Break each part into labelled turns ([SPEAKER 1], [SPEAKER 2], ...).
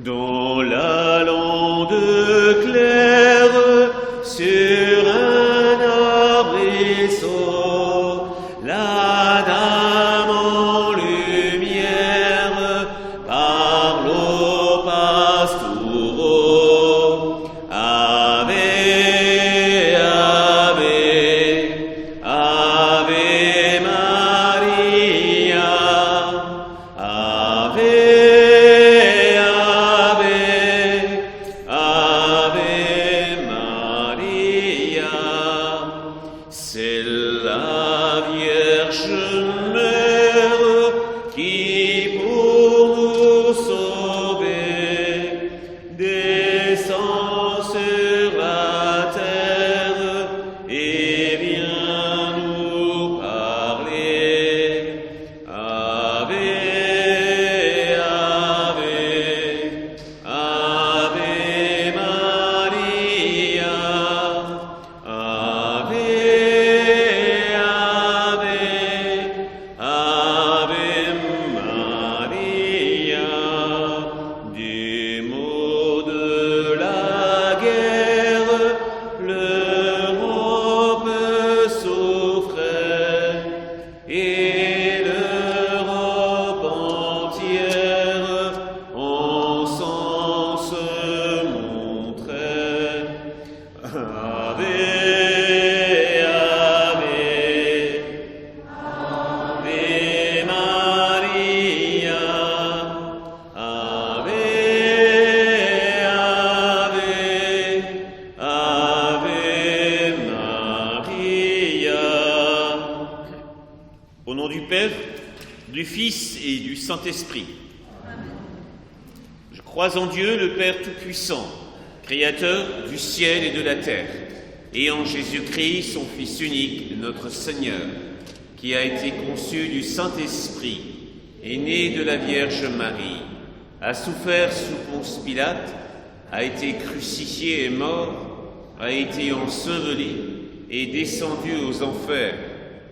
[SPEAKER 1] Dans la lande claire, sur un arbrisseau, la dame en lumière parle au pastoureau. Ave, ave, ave Maria, ave. C'est la Vierge Mère qui, pour nous sauver, descend sur la terre et vient nous parler. Ave, ave, ave Maria, ave. Du mot de la guerre, l'Europe souffrait et l'Europe entière en sang se montrait. Ave, ave, ave Maria, ave, ave Maria. Au nom du Père, du Fils et du Saint-Esprit. Je crois en Dieu, le Père Tout-Puissant, Créateur du ciel et de la terre, et en Jésus-Christ, son Fils unique, notre Seigneur, qui a été conçu du Saint-Esprit, est né de la Vierge Marie, a souffert sous Ponce Pilate, a été crucifié et mort, a été enseveli et descendu aux enfers.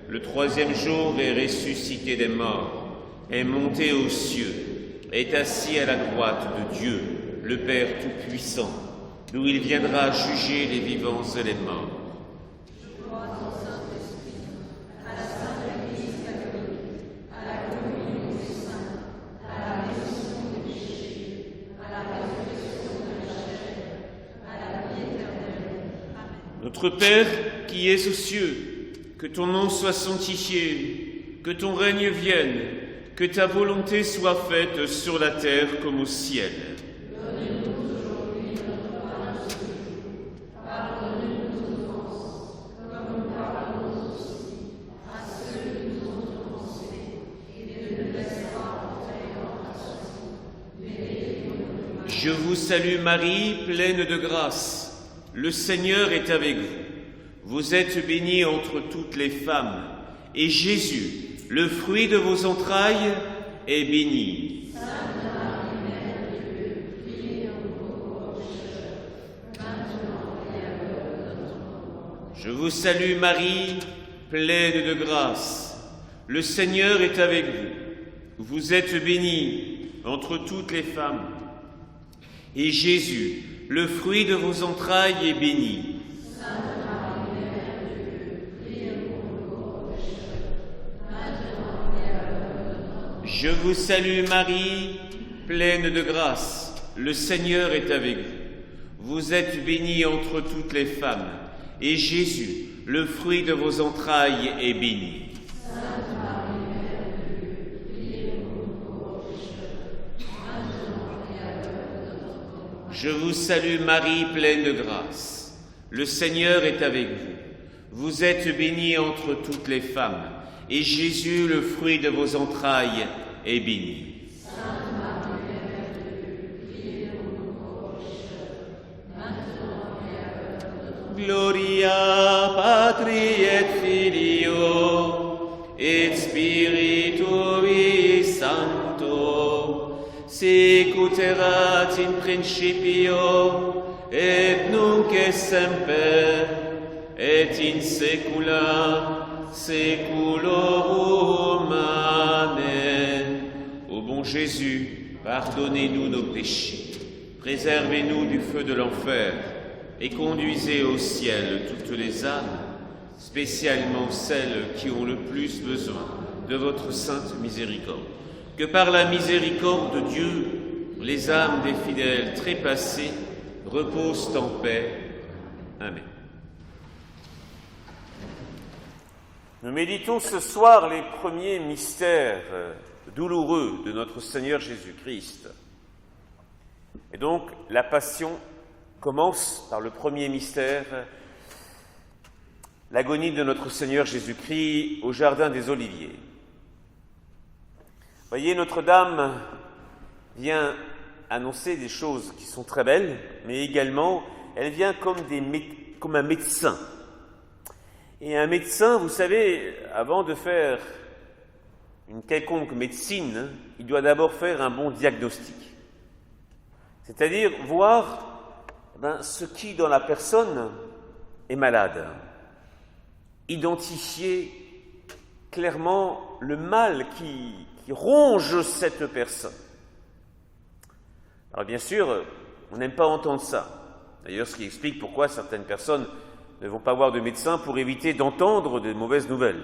[SPEAKER 1] Le troisième jour est ressuscité des morts, est monté aux cieux, est assis à la droite de Dieu, le Père Tout-Puissant, d'où il viendra juger les vivants et les morts. Notre Père qui es aux cieux, que ton nom soit sanctifié, que ton règne vienne, que ta volonté soit faite sur la terre comme au ciel.
[SPEAKER 2] Donne-nous aujourd'hui notre pain de ce jour. Pardonne-nous nos offenses, comme nous pardonnons aussi à ceux qui nous ont offensés, et ne nous laisse pas entrer en tentation, mais délivre-nous du mal.
[SPEAKER 1] Je vous salue Marie, pleine de grâce. Le Seigneur est avec vous. Vous êtes bénie entre toutes les femmes, et Jésus, le fruit de vos entrailles, est béni.
[SPEAKER 2] Sainte Marie, Mère de Dieu, priez pour nous pauvres pécheurs, maintenant et à l'heure de notre mort.
[SPEAKER 1] Je vous salue Marie, pleine de grâce. Le Seigneur est avec vous. Vous êtes bénie entre toutes les femmes, et Jésus, le fruit de vos entrailles, est béni.
[SPEAKER 2] Sainte Marie, Mère de Dieu, priez pour nous pauvres pécheurs, maintenant et à l'heure de notre mort.
[SPEAKER 1] Je vous salue Marie, pleine de grâce. Le Seigneur est avec vous. Vous êtes bénie entre toutes les femmes, et Jésus, le fruit de vos entrailles, est béni.
[SPEAKER 2] Sainte Marie, Mère de Dieu, priez pour nous pauvres pécheurs, maintenant et à l'heure de notre mort.
[SPEAKER 1] Je vous salue Marie, pleine de grâce. Le Seigneur est avec vous. Vous êtes bénie entre toutes les femmes, et Jésus, le fruit de vos entrailles, est béni.
[SPEAKER 2] Sainte Marie, Mère de Dieu, priez pour nous pauvres pécheurs, maintenant et à l'heure de notre mort.
[SPEAKER 1] Gloria Patri et Filio et Spiritui Sancto, sicut erat in principio et nunc et semper et in saecula saeculorum. Amen. Ô bon Jésus, pardonnez-nous nos péchés, préservez-nous du feu de l'enfer et conduisez au ciel toutes les âmes, spécialement celles qui ont le plus besoin de votre sainte miséricorde. Que par la miséricorde de Dieu, les âmes des fidèles trépassés reposent en paix. Amen. Nous méditons ce soir les premiers mystères douloureux de notre Seigneur Jésus-Christ. Et donc, la Passion commence par le premier mystère, l'agonie de notre Seigneur Jésus-Christ au Jardin des Oliviers. Voyez, Notre-Dame vient annoncer des choses qui sont très belles, mais également, elle vient comme un médecin. Et un médecin, vous savez, avant de faire une quelconque médecine, il doit d'abord faire un bon diagnostic. C'est-à-dire voir ce qui, dans la personne, est malade. Identifier clairement le mal qui ronge cette personne. Alors bien sûr, on n'aime pas entendre ça. D'ailleurs, ce qui explique pourquoi certaines personnes ne vont pas voir de médecin pour éviter d'entendre de mauvaises nouvelles.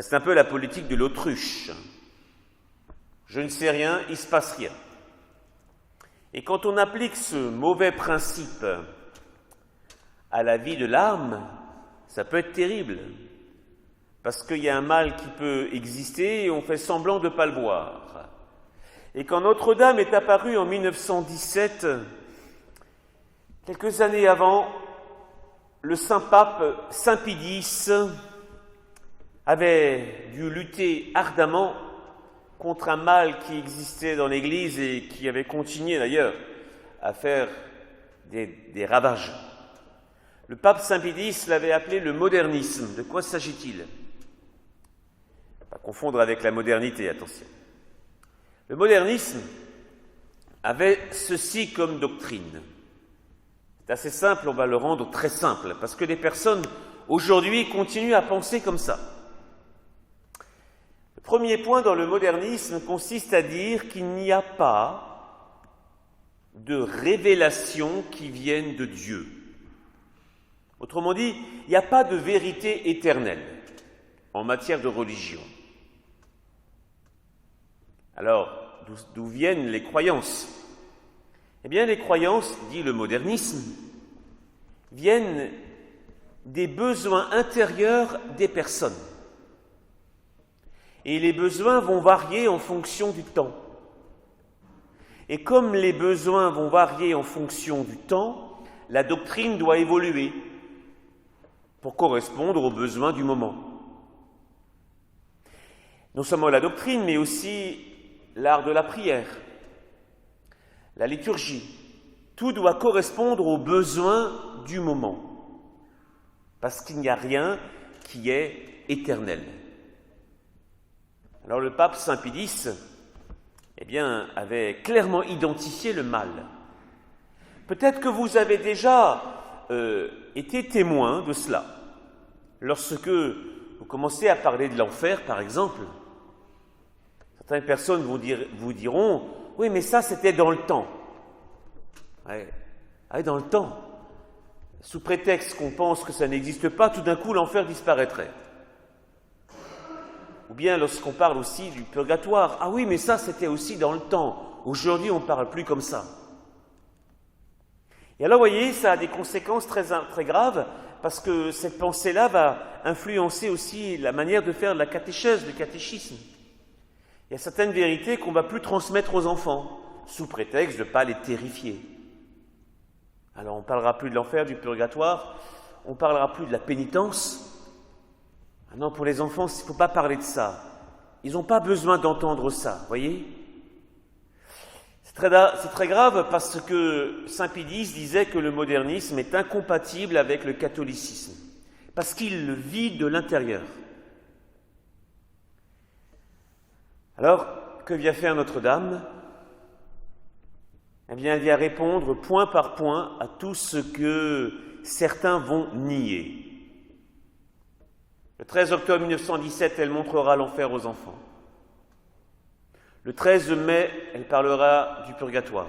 [SPEAKER 1] C'est un peu la politique de l'autruche. Je ne sais rien, il ne se passe rien. Et quand on applique ce mauvais principe à la vie de l'âme, ça peut être terrible. Parce qu'il y a un mal qui peut exister et on fait semblant de ne pas le voir. Et quand Notre-Dame est apparue en 1917, quelques années avant, le Saint-Pape Saint Pie X avait dû lutter ardemment contre un mal qui existait dans l'Église et qui avait continué d'ailleurs à faire des ravages. Le pape Saint Pie X l'avait appelé le modernisme. De quoi s'agit-il ? Pas confondre avec la modernité, attention. Le modernisme avait ceci comme doctrine. C'est assez simple, on va le rendre très simple, parce que les personnes aujourd'hui continuent à penser comme ça. Le premier point dans le modernisme consiste à dire qu'il n'y a pas de révélations qui viennent de Dieu. Autrement dit, il n'y a pas de vérité éternelle en matière de religion. Alors, d'où viennent les croyances ? Eh bien, les croyances, dit le modernisme, viennent des besoins intérieurs des personnes. Et les besoins vont varier en fonction du temps. Et comme les besoins vont varier en fonction du temps, la doctrine doit évoluer pour correspondre aux besoins du moment. Non seulement la doctrine, mais aussi l'art de la prière, la liturgie. Tout doit correspondre aux besoins du moment, parce qu'il n'y a rien qui est éternel. Alors le pape Saint Pie X, avait clairement identifié le mal. Peut-être que vous avez déjà été témoin de cela. Lorsque vous commencez à parler de l'enfer, par exemple, certaines personnes vous diront « Oui, mais ça, c'était dans le temps. » Ouais, dans le temps. Sous prétexte qu'on pense que ça n'existe pas, tout d'un coup, l'enfer disparaîtrait. Ou bien lorsqu'on parle aussi du purgatoire. Ah oui, mais ça, c'était aussi dans le temps. Aujourd'hui, on ne parle plus comme ça. Et alors, vous voyez, ça a des conséquences très, très graves, parce que cette pensée-là va influencer aussi la manière de faire de la catéchèse, du catéchisme. Il y a certaines vérités qu'on ne va plus transmettre aux enfants, sous prétexte de ne pas les terrifier. Alors, on ne parlera plus de l'enfer, du purgatoire, on ne parlera plus de la pénitence. Ah non, pour les enfants, il ne faut pas parler de ça. Ils n'ont pas besoin d'entendre ça, voyez ? C'est très grave parce que Saint Pie X disait que le modernisme est incompatible avec le catholicisme, parce qu'il le vit de l'intérieur. Alors, que vient faire Notre-Dame ? Eh bien, elle vient répondre point par point à tout ce que certains vont nier. Le 13 octobre 1917, elle montrera l'enfer aux enfants. Le 13 mai, elle parlera du purgatoire.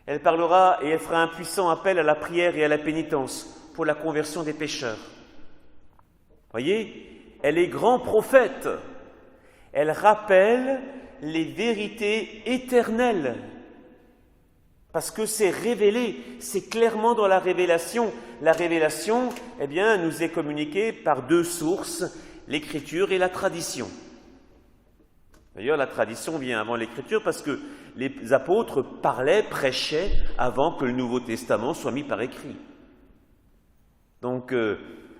[SPEAKER 1] Elle parlera et elle fera un puissant appel à la prière et à la pénitence pour la conversion des pécheurs. Voyez, elle est grand prophète. Elle rappelle les vérités éternelles. Parce que c'est révélé, c'est clairement dans la révélation. La révélation, eh bien, nous est communiquée par deux sources, l'Écriture et la tradition. D'ailleurs, la tradition vient avant l'Écriture parce que les apôtres parlaient, prêchaient avant que le Nouveau Testament soit mis par écrit. Donc,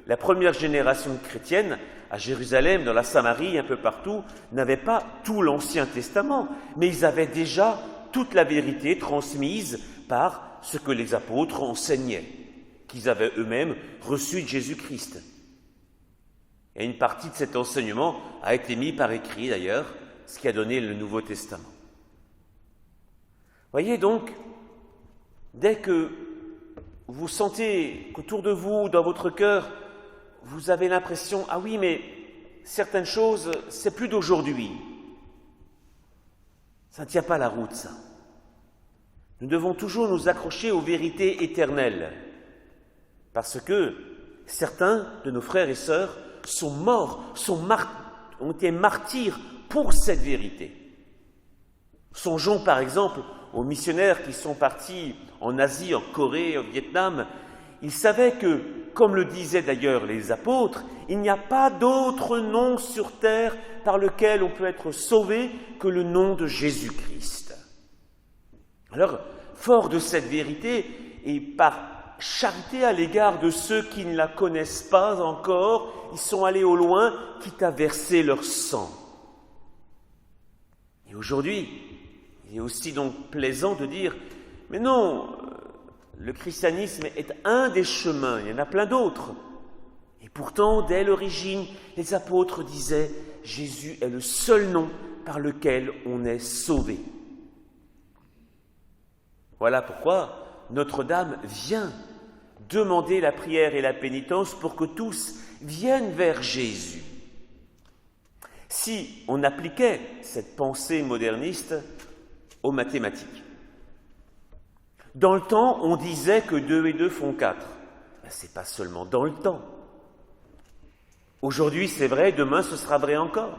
[SPEAKER 1] la première génération de chrétiennes, à Jérusalem, dans la Samarie, un peu partout, n'avaient pas tout l'Ancien Testament, mais ils avaient déjà toute la vérité transmise par ce que les apôtres enseignaient, qu'ils avaient eux-mêmes reçu de Jésus-Christ. Et une partie de cet enseignement a été mis par écrit d'ailleurs, ce qui a donné le Nouveau Testament. Voyez donc, dès que vous sentez qu'autour de vous, dans votre cœur, vous avez l'impression, ah oui, mais certaines choses, c'est plus d'aujourd'hui. Ça ne tient pas la route, ça. Nous devons toujours nous accrocher aux vérités éternelles, parce que certains de nos frères et sœurs sont morts, ont été martyrs pour cette vérité. Songeons par exemple aux missionnaires qui sont partis en Asie, en Corée, au Vietnam. Ils savaient que, comme le disaient d'ailleurs les apôtres, il n'y a pas d'autre nom sur terre par lequel on peut être sauvé que le nom de Jésus-Christ. Alors, fort de cette vérité, et par charité à l'égard de ceux qui ne la connaissent pas encore, ils sont allés au loin, quitte à verser leur sang. Et aujourd'hui, il est aussi donc plaisant de dire, mais non, le christianisme est un des chemins, il y en a plein d'autres. Et pourtant, dès l'origine, les apôtres disaient, Jésus est le seul nom par lequel on est sauvé. Voilà pourquoi Notre-Dame vient demander la prière et la pénitence pour que tous viennent vers Jésus. Si on appliquait cette pensée moderniste aux mathématiques, dans le temps, on disait que 2 et 2 font 4. Ben, ce n'est pas seulement dans le temps. Aujourd'hui, c'est vrai, demain, ce sera vrai encore.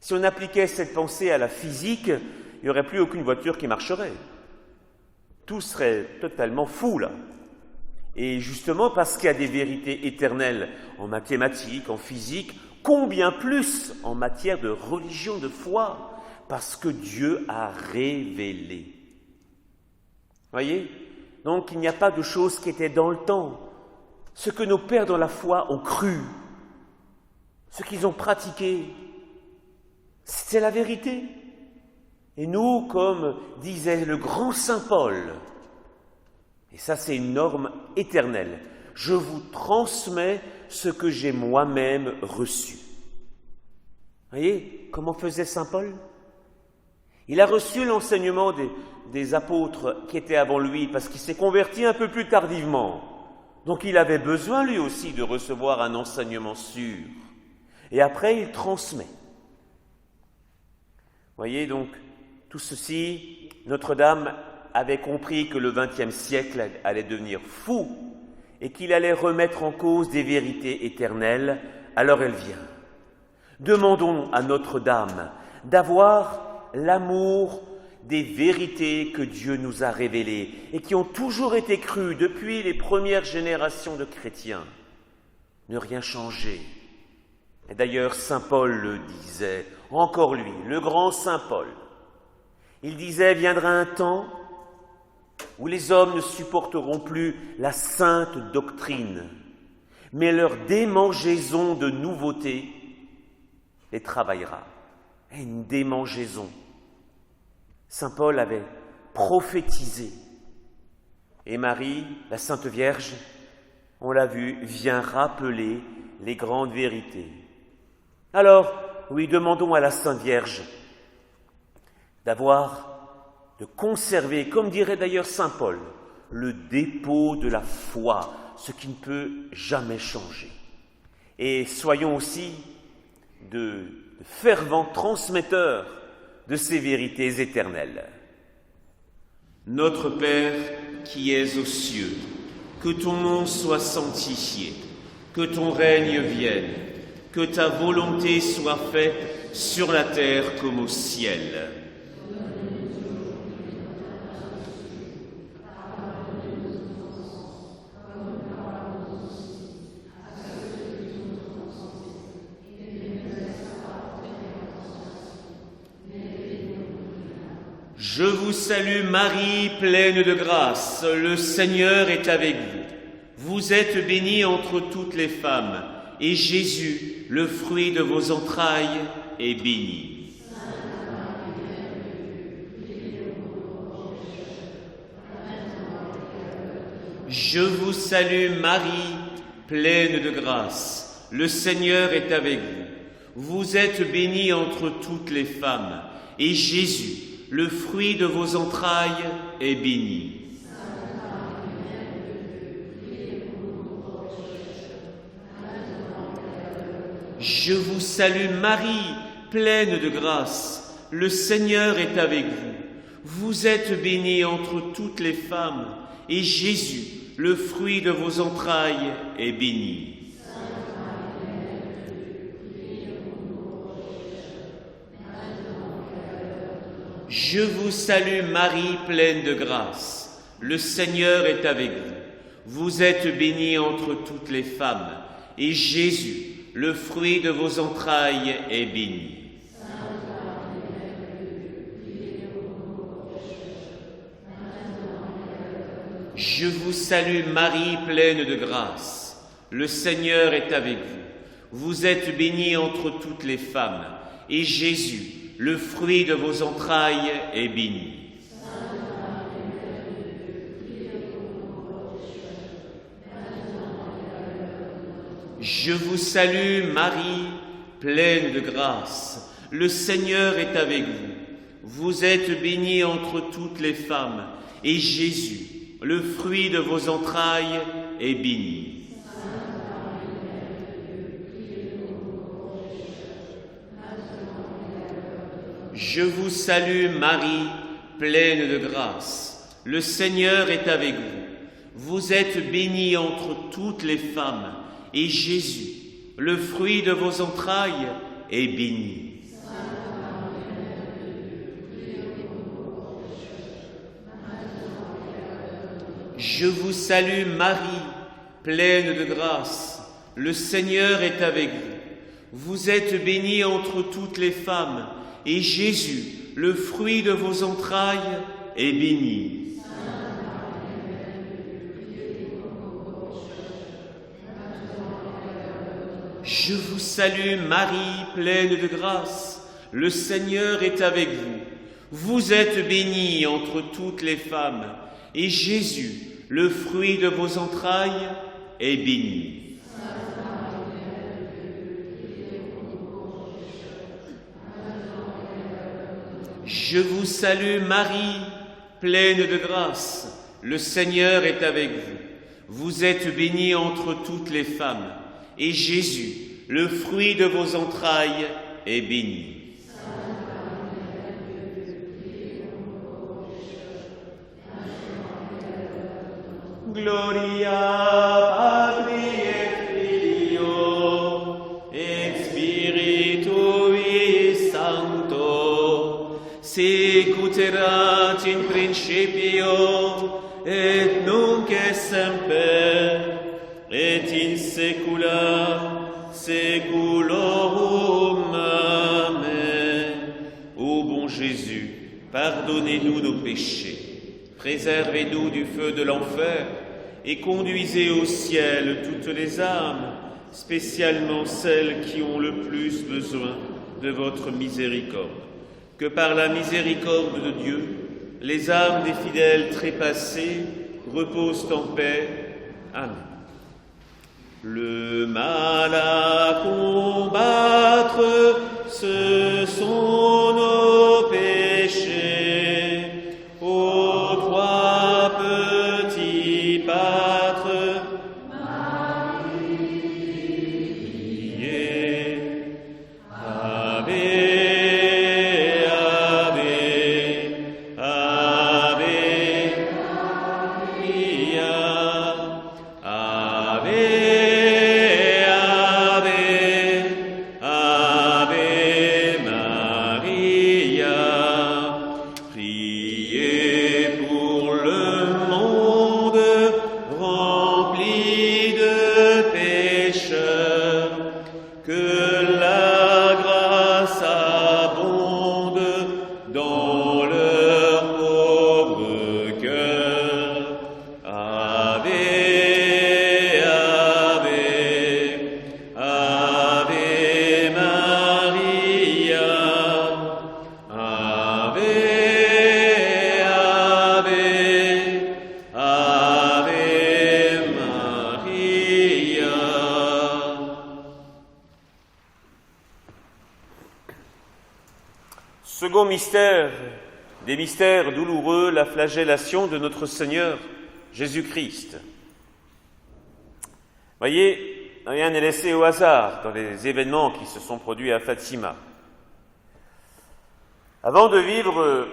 [SPEAKER 1] Si on appliquait cette pensée à la physique, il n'y aurait plus aucune voiture qui marcherait. Tout serait totalement fou, là. Et justement, parce qu'il y a des vérités éternelles en mathématiques, en physique, combien plus en matière de religion, de foi, parce que Dieu a révélé. Voyez ? Donc, il n'y a pas de choses qui étaient dans le temps. Ce que nos pères dans la foi ont cru, ce qu'ils ont pratiqué, c'est la vérité. Et nous, comme disait le grand Saint Paul, et ça c'est une norme éternelle, je vous transmets ce que j'ai moi-même reçu. Voyez comment faisait Saint Paul ? Il a reçu l'enseignement des apôtres qui étaient avant lui, parce qu'il s'est converti un peu plus tardivement. Donc il avait besoin lui aussi de recevoir un enseignement sûr. Et après il transmet. Voyez donc, tout ceci, Notre-Dame avait compris que le XXe siècle allait devenir fou et qu'il allait remettre en cause des vérités éternelles, alors elle vient. Demandons à Notre-Dame d'avoir l'amour des vérités que Dieu nous a révélées et qui ont toujours été crues depuis les premières générations de chrétiens. Ne rien changer. Et d'ailleurs, Saint Paul le disait, encore lui, le grand Saint Paul. Il disait, viendra un temps où les hommes ne supporteront plus la sainte doctrine, mais leur démangeaison de nouveautés les travaillera. Et une démangeaison. Saint Paul avait prophétisé. Et Marie, la Sainte Vierge, on l'a vu, vient rappeler les grandes vérités. Alors, oui, demandons à la Sainte Vierge de conserver, comme dirait d'ailleurs Saint Paul, le dépôt de la foi, ce qui ne peut jamais changer. Et soyons aussi de fervents transmetteurs de ces vérités éternelles. Notre Père qui es aux cieux, que ton nom soit sanctifié, que ton règne vienne, que ta volonté soit faite sur la terre comme au ciel. Je vous salue Marie, pleine de grâce, le Seigneur est avec vous. Vous êtes bénie entre toutes les femmes, et Jésus, le fruit de vos entrailles, est béni. Je vous salue Marie, pleine de grâce, le Seigneur est avec vous. Vous êtes bénie entre toutes les femmes, et Jésus, le fruit de vos entrailles, est béni. Je vous salue Marie, pleine de grâce, le Seigneur est avec vous. Vous êtes bénie entre toutes les femmes, et Jésus, le fruit de vos entrailles, est béni. Je vous salue Marie, pleine de grâce, le Seigneur est avec vous. Vous êtes bénie entre toutes les femmes, et Jésus, le fruit de vos entrailles, est béni. Je vous salue Marie, pleine de grâce, le Seigneur est avec vous. Vous êtes bénie entre toutes les femmes, et Jésus, le fruit de vos entrailles, est béni. Je vous salue Marie, pleine de grâce, le Seigneur est avec vous. Vous êtes bénie entre toutes les femmes, et Jésus, le fruit de vos entrailles, est béni. Je vous salue Marie, pleine de grâce, le Seigneur est avec vous. Vous êtes bénie entre toutes les femmes, et Jésus, le fruit de vos entrailles, est béni. Je vous salue Marie, pleine de grâce, le Seigneur est avec vous. Vous êtes bénie entre toutes les femmes, et Jésus, le fruit de vos entrailles, est béni. Je vous salue Marie, pleine de grâce, le Seigneur est avec vous. Vous êtes bénie entre toutes les femmes, et Jésus, le fruit de vos entrailles, est béni. Je vous salue Marie, pleine de grâce, le Seigneur est avec vous. Vous êtes bénie entre toutes les femmes, et Jésus, le fruit de vos entrailles, est béni. Gloria Patri et Filio et Spiritui Sancto, sicut erat in principio et nunc et semper et in saecula saeculorum. Amen. Ô bon Jésus, pardonnez-nous nos péchés, préservez-nous du feu de l'enfer et conduisez au ciel toutes les âmes, spécialement celles qui ont le plus besoin de votre miséricorde. Que par la miséricorde de Dieu, les âmes des fidèles trépassés reposent en paix. Amen. Le mal à combattre, ce sont nos péchés. Ô trois petits pâtres, Marie, Second mystère, des mystères douloureux, la flagellation de notre Seigneur Jésus-Christ. Voyez, rien n'est laissé au hasard dans les événements qui se sont produits à Fatima. Avant de vivre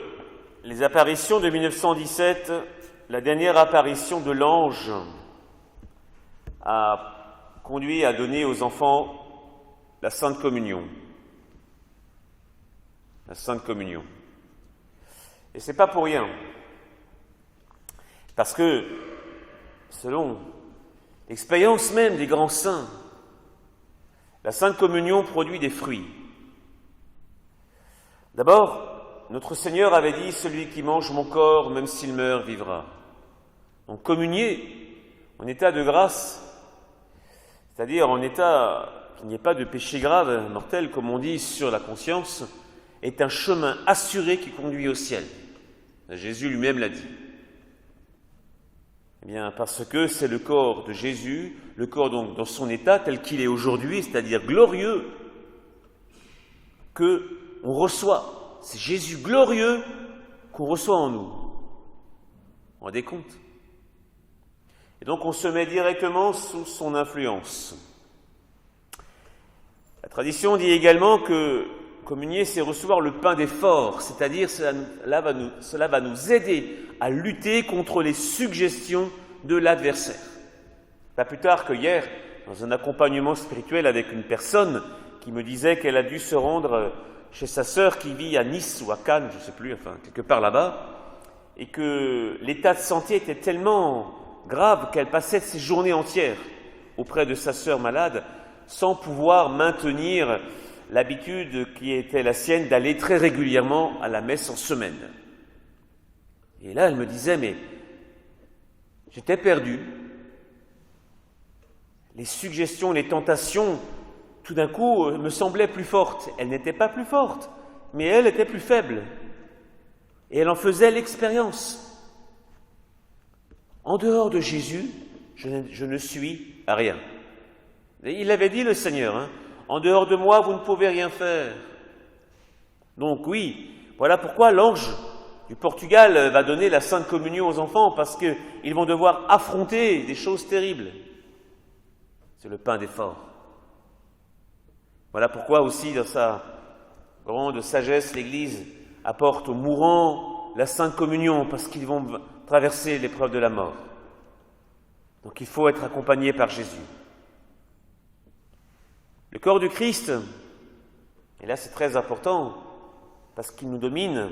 [SPEAKER 1] les apparitions de 1917, la dernière apparition de l'ange a conduit à donner aux enfants la Sainte Communion. La Sainte Communion. Et c'est pas pour rien. Parce que, selon l'expérience même des grands saints, la Sainte Communion produit des fruits. D'abord, notre Seigneur avait dit « Celui qui mange mon corps, même s'il meurt, vivra ». Donc communier en état de grâce, c'est-à-dire en état qu'il n'y ait pas de péché grave, mortel, comme on dit, sur la conscience, est un chemin assuré qui conduit au ciel. Jésus lui-même l'a dit. Eh bien, parce que c'est le corps de Jésus, le corps donc dans son état tel qu'il est aujourd'hui, c'est-à-dire glorieux, que on reçoit. C'est Jésus glorieux qu'on reçoit en nous. Vous vous rendez compte ? Et donc on se met directement sous son influence. La tradition dit également que communier, c'est recevoir le pain des forts, c'est-à-dire cela va nous aider à lutter contre les suggestions de l'adversaire. Pas plus tard que hier, dans un accompagnement spirituel avec une personne qui me disait qu'elle a dû se rendre chez sa sœur qui vit à Nice ou à Cannes, je ne sais plus, enfin quelque part là-bas, et que l'état de santé était tellement grave qu'elle passait ses journées entières auprès de sa sœur malade sans pouvoir maintenir l'habitude qui était la sienne d'aller très régulièrement à la messe en semaine. Et là, elle me disait, mais j'étais perdu. Les suggestions, les tentations, tout d'un coup, me semblaient plus fortes. Elles n'étaient pas plus fortes, mais elle était plus faible. Et elle en faisait l'expérience. En dehors de Jésus, je ne suis à rien. Et il l'avait dit, le Seigneur, hein, en dehors de moi, vous ne pouvez rien faire. Donc oui, voilà pourquoi l'ange du Portugal va donner la Sainte Communion aux enfants, parce qu'ils vont devoir affronter des choses terribles. C'est le pain des forts. Voilà pourquoi aussi, dans sa grande sagesse, l'Église apporte aux mourants la Sainte Communion, parce qu'ils vont traverser l'épreuve de la mort. Donc il faut être accompagné par Jésus. Le corps du Christ, et là c'est très important, parce qu'il nous domine,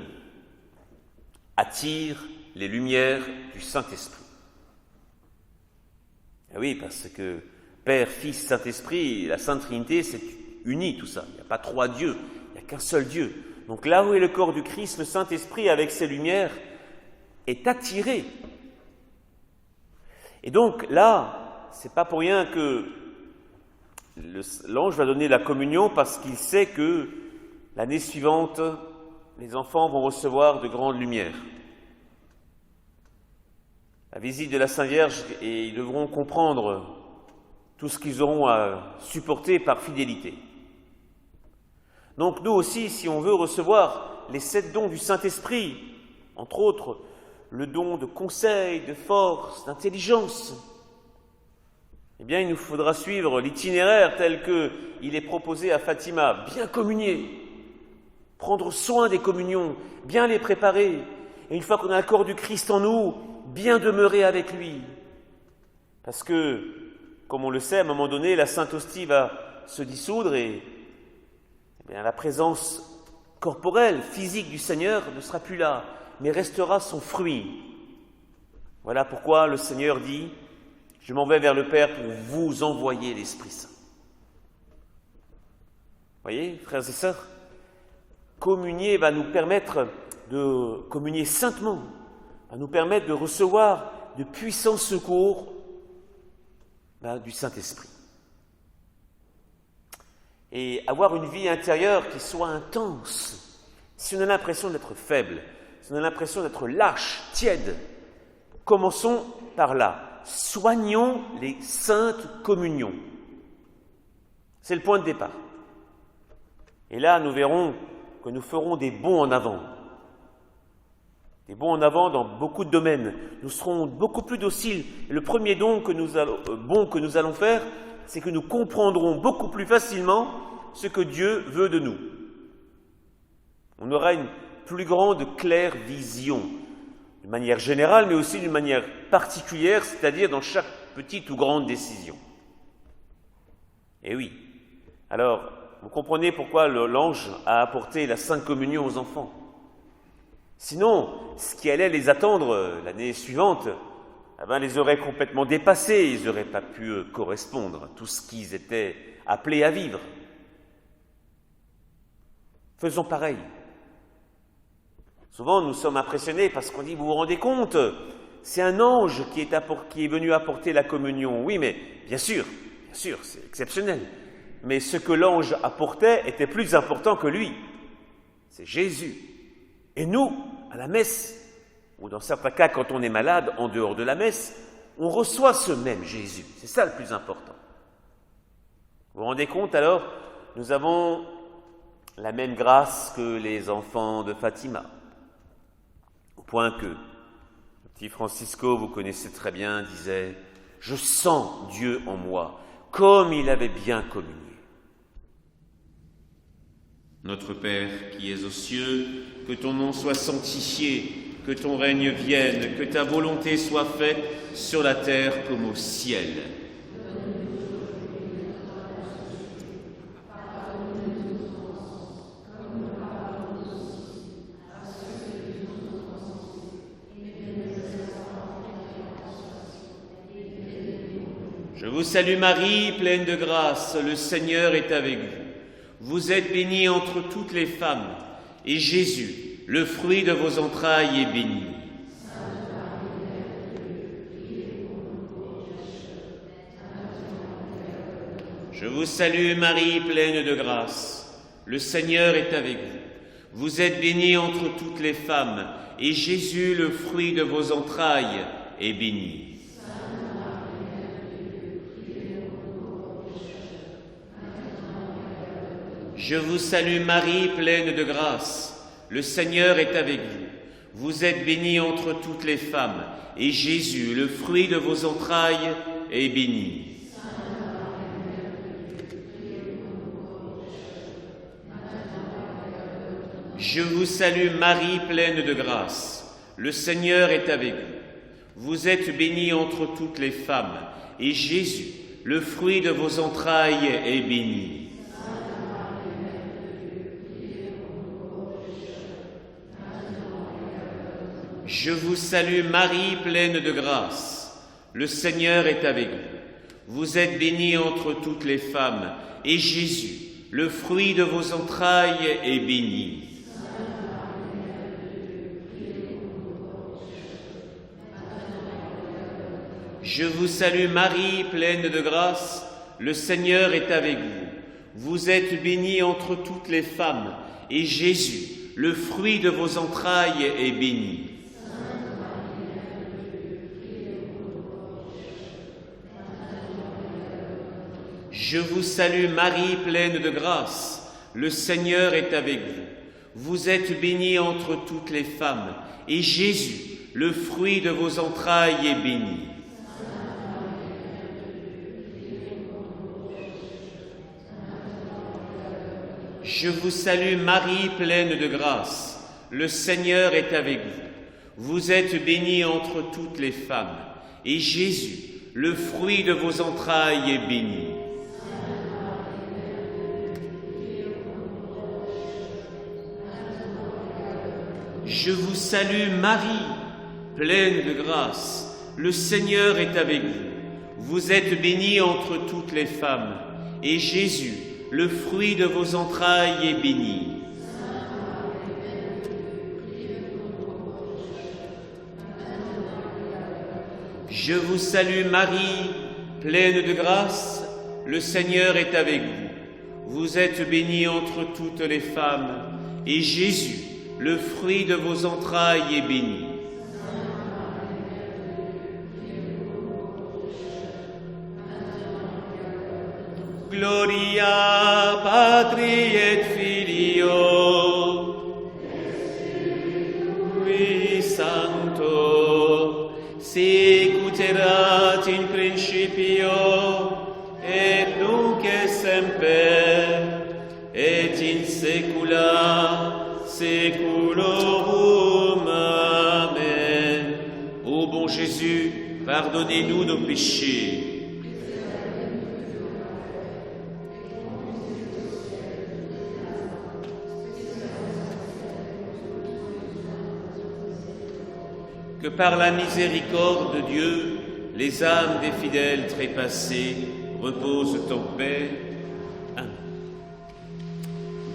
[SPEAKER 1] attire les lumières du Saint-Esprit. Et oui, parce que Père, Fils, Saint-Esprit, la Sainte Trinité, c'est uni tout ça. Il n'y a pas trois dieux, il n'y a qu'un seul Dieu. Donc là où est le corps du Christ, le Saint-Esprit, avec ses lumières, est attiré. Et donc là, c'est pas pour rien que l'ange va donner la communion, parce qu'il sait que l'année suivante, les enfants vont recevoir de grandes lumières. La visite de la Sainte Vierge, et ils devront comprendre tout ce qu'ils auront à supporter par fidélité. Donc nous aussi, si on veut recevoir les 7 dons du Saint-Esprit, entre autres le don de conseil, de force, d'intelligence, eh bien il nous faudra suivre l'itinéraire tel qu'il est proposé à Fatima, bien communier, prendre soin des communions, bien les préparer, et une fois qu'on a le corps du Christ en nous, bien demeurer avec lui. Parce que, comme on le sait, à un moment donné, la Sainte Hostie va se dissoudre et la présence corporelle, physique du Seigneur ne sera plus là, mais restera son fruit. Voilà pourquoi le Seigneur dit « Je m'en vais vers le Père pour vous envoyer l'Esprit Saint ». Voyez, frères et sœurs, communier va nous permettre de communier saintement, va nous permettre de recevoir de puissants secours du Saint-Esprit. Et avoir une vie intérieure qui soit intense. Si on a l'impression d'être faible, si on a l'impression d'être lâche, tiède, commençons par là. Soignons les saintes communions. C'est le point de départ. Et là, nous verrons
[SPEAKER 3] que nous ferons des bonds en avant. Des bonds en avant dans beaucoup de domaines. Nous serons beaucoup plus dociles. Et le premier bond que nous allons faire, c'est que nous comprendrons beaucoup plus facilement ce que Dieu veut de nous. On aura une plus grande claire vision, d'une manière générale, mais aussi d'une manière particulière, c'est-à-dire dans chaque petite ou grande décision. Et oui, alors, vous comprenez pourquoi l'ange a apporté la Sainte Communion aux enfants. Sinon, ce qui allait les attendre l'année suivante, les aurait complètement dépassés, ils n'auraient pas pu correspondre à tout ce qu'ils étaient appelés à vivre. Faisons pareil. Souvent, nous sommes impressionnés parce qu'on dit, vous vous rendez compte, c'est un ange qui est venu apporter la communion. Oui, mais bien sûr, c'est exceptionnel. Mais ce que l'ange apportait était plus important que lui. C'est Jésus. Et nous, à la messe, ou dans certains cas, quand on est malade, en dehors de la messe, on reçoit ce même Jésus. C'est ça le plus important. Vous vous rendez compte alors? Nous avons la même grâce que les enfants de Fatima. Au point que le petit Francisco, vous connaissez très bien, disait « Je sens Dieu en moi, comme il avait bien communié. »
[SPEAKER 1] Notre Père qui es aux cieux, que ton nom soit sanctifié, que ton règne vienne, que ta volonté soit faite sur la terre comme au ciel. Je vous salue Marie, pleine de grâce, le Seigneur est avec vous. Vous êtes bénie entre toutes les femmes, et Jésus, le fruit de vos entrailles, est béni. Je vous salue Marie, pleine de grâce, le Seigneur est avec vous. Vous êtes bénie entre toutes les femmes, et Jésus, le fruit de vos entrailles, est béni. Je vous salue Marie, pleine de grâce, le Seigneur est avec vous. Vous êtes bénie entre toutes les femmes, et Jésus, le fruit de vos entrailles, est béni. Je vous salue Marie, pleine de grâce, le Seigneur est avec vous. Vous êtes bénie entre toutes les femmes, et Jésus, le fruit de vos entrailles, est béni. Je vous salue Marie, pleine de grâce, le Seigneur est avec vous. Vous êtes bénie entre toutes les femmes, et Jésus, le fruit de vos entrailles, est béni. Je vous salue Marie, pleine de grâce, le Seigneur est avec vous. Vous êtes bénie entre toutes les femmes, et Jésus, le fruit de vos entrailles, est béni. Je vous salue Marie, pleine de grâce, le Seigneur est avec vous. Vous êtes bénie entre toutes les femmes, et Jésus, le fruit de vos entrailles, est béni. Je vous salue Marie, pleine de grâce, le Seigneur est avec vous. Vous êtes bénie entre toutes les femmes, et Jésus, le fruit de vos entrailles, est béni. Je vous salue Marie, pleine de grâce, le Seigneur est avec vous. Vous êtes bénie entre toutes les femmes, et Jésus, le fruit de vos entrailles, est béni. Je vous salue Marie, pleine de grâce, le Seigneur est avec vous. Vous êtes bénie entre toutes les femmes, et Jésus, le fruit de vos entrailles, est béni. Gloria Patri et Filio saecula saeculorum. Amen. Ô bon Jésus, pardonnez-nous nos péchés. Que par la miséricorde de Dieu, les âmes des fidèles trépassés reposent en paix. Amen.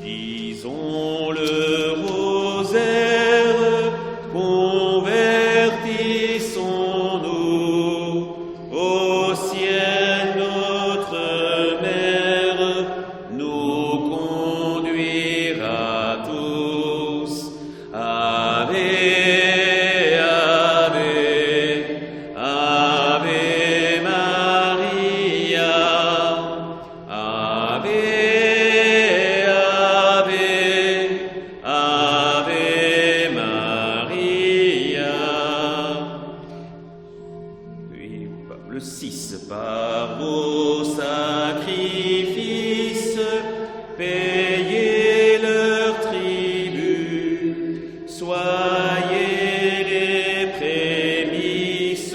[SPEAKER 1] Disons le rosaire, convertissons-nous au ciel, notre Mère nous conduira tous. Ave. Le 6, par vos sacrifices, payez leur tribut, soyez les prémices